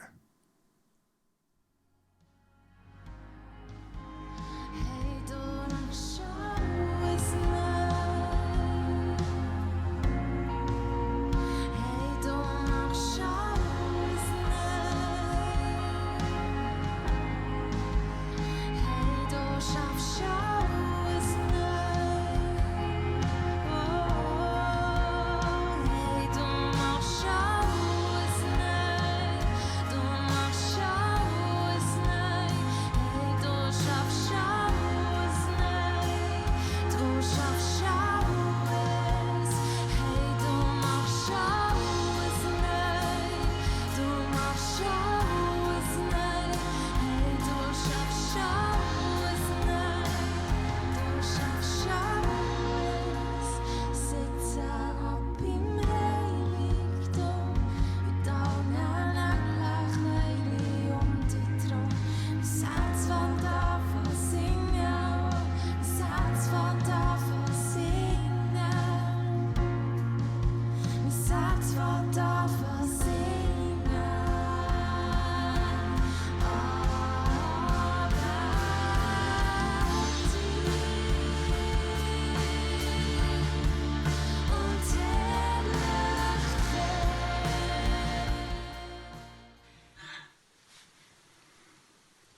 I: Don't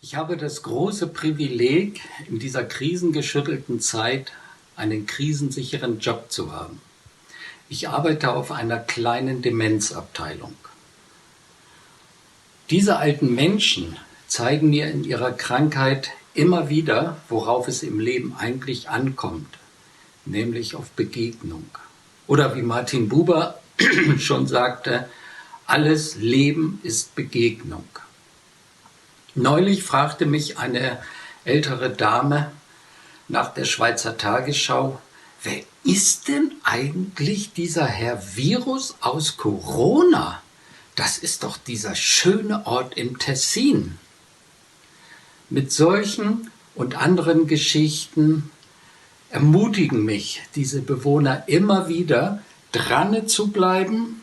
I: Ich habe das große Privileg, in dieser krisengeschüttelten Zeit einen krisensicheren Job zu haben. Ich arbeite auf einer kleinen Demenzabteilung. Diese alten Menschen zeigen mir in ihrer Krankheit immer wieder, worauf es im Leben eigentlich ankommt, nämlich auf Begegnung. Oder wie Martin Buber schon sagte, alles Leben ist Begegnung. Neulich fragte mich eine ältere Dame nach der Schweizer Tagesschau, wer ist denn eigentlich dieser Herr Virus aus Corona? Das ist doch dieser schöne Ort im Tessin. Mit solchen und anderen Geschichten ermutigen mich diese Bewohner immer wieder, dran zu bleiben,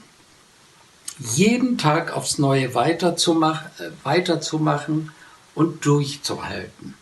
I: jeden Tag aufs Neue weiterzumachen und durchzuhalten.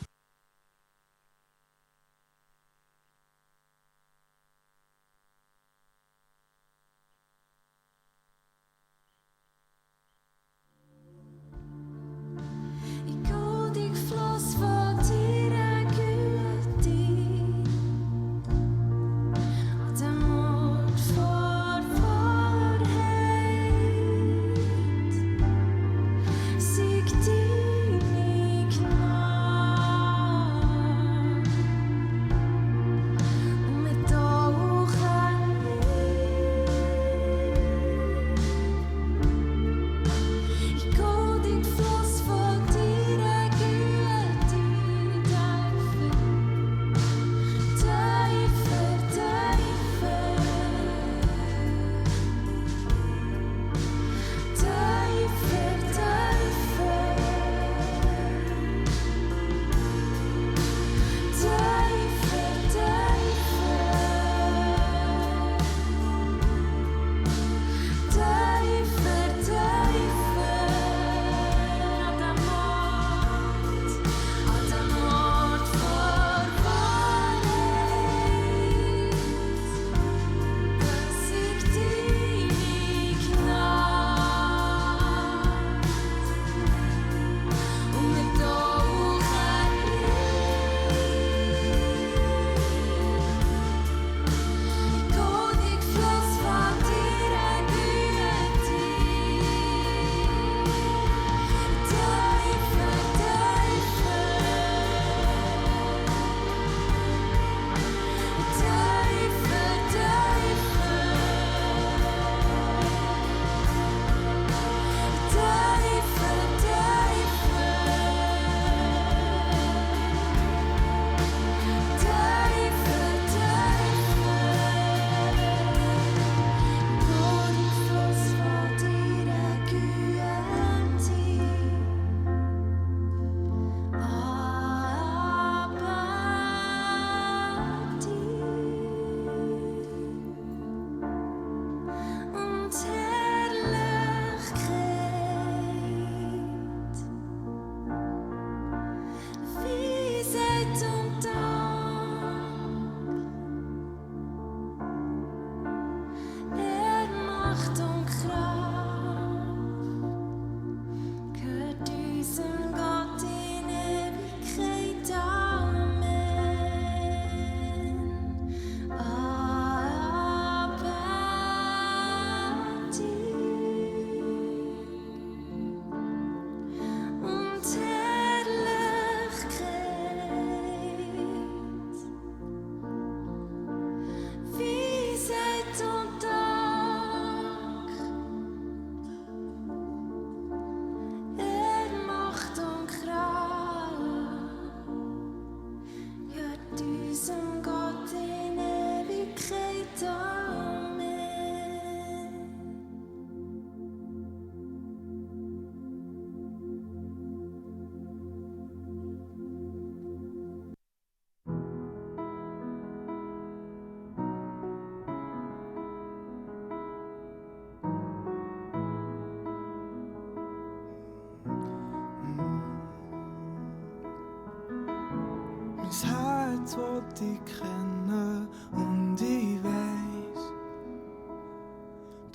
C: Mein Herz will dich kennen und ich weiss,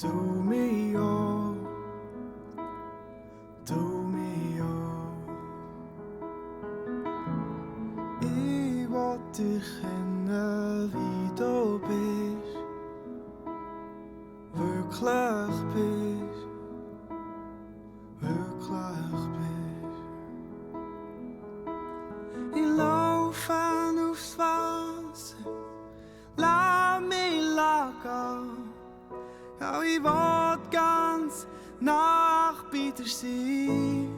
C: du mich auch, du mich auch. angehen. Ja, ich will ganz nah bei dir sein.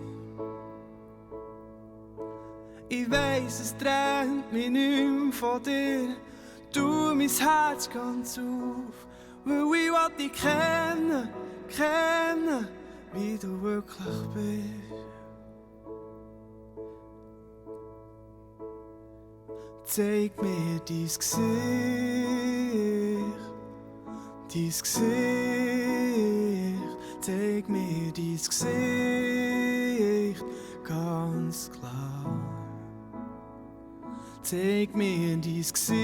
C: Ich weiss, es trennt mich nicht mehr von dir. Tu mein Herz ganz auf, weil ich will dich kennen, wie du wirklich bist. Zeig mir dein Gesicht, zeig mir dein Gesicht, ganz klar. Zeig mir dein Gesicht,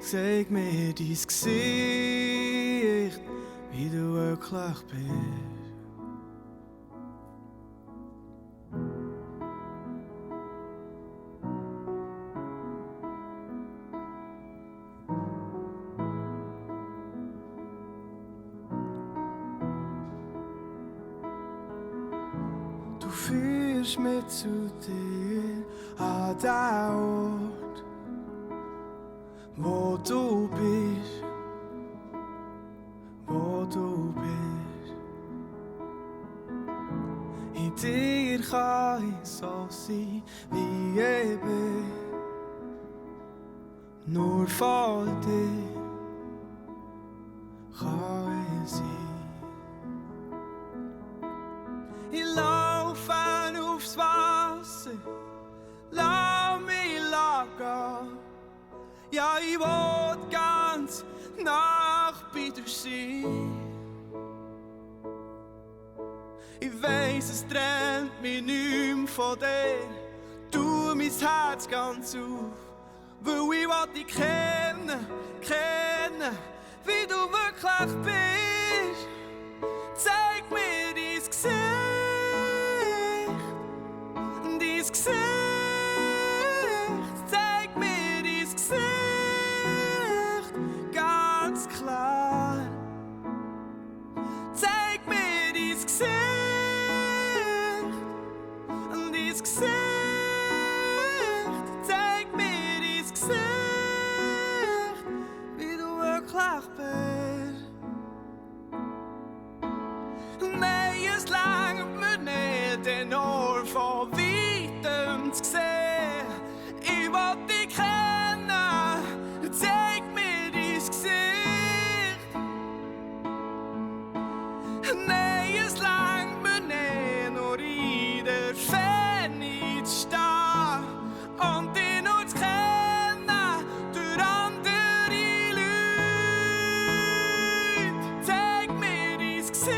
C: zeig mir dein Gesicht, wie du wirklich bist. Du führst mich zu dir an den Ort, wo du bist, wo du bist. In dir kann ich so sein, wie ich bin, nur von dir kann ich sein. Ich laufe aufs Wasser, lass mich gehen. Ja, ich will ganz nah bei dir sein. Ich weiss, es trennt mich nicht mehr von dir. Tu mein Herz ganz auf, weil ich will dich kennen, wie du wirklich bist. Zeig mir dein Gesicht, zeig mir dein Gesicht, ganz klar. Zeig mir dein Gesicht, zeig mir dein Gesicht, wie du wirklich bist. Nein, es langt mir nicht, den nur von weitem zu sehen. Ich will dich kennen, zeig mir dein Gesicht. Nein, es langt mir nicht, nur in der Ferne zu stehen und dich nur zu kennen durch andere Leute. Zeig mir dein Gesicht,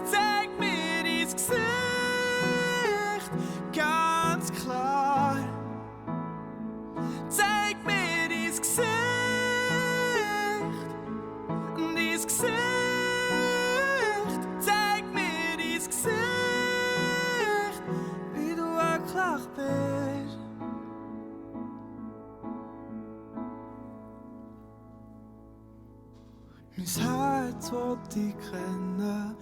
C: zeig mir dein Gesicht, ganz klar. Zeig mir dein Gesicht, zeig mir dein Gesicht, wie du wirklich bist. Mein Herz will dich kennen,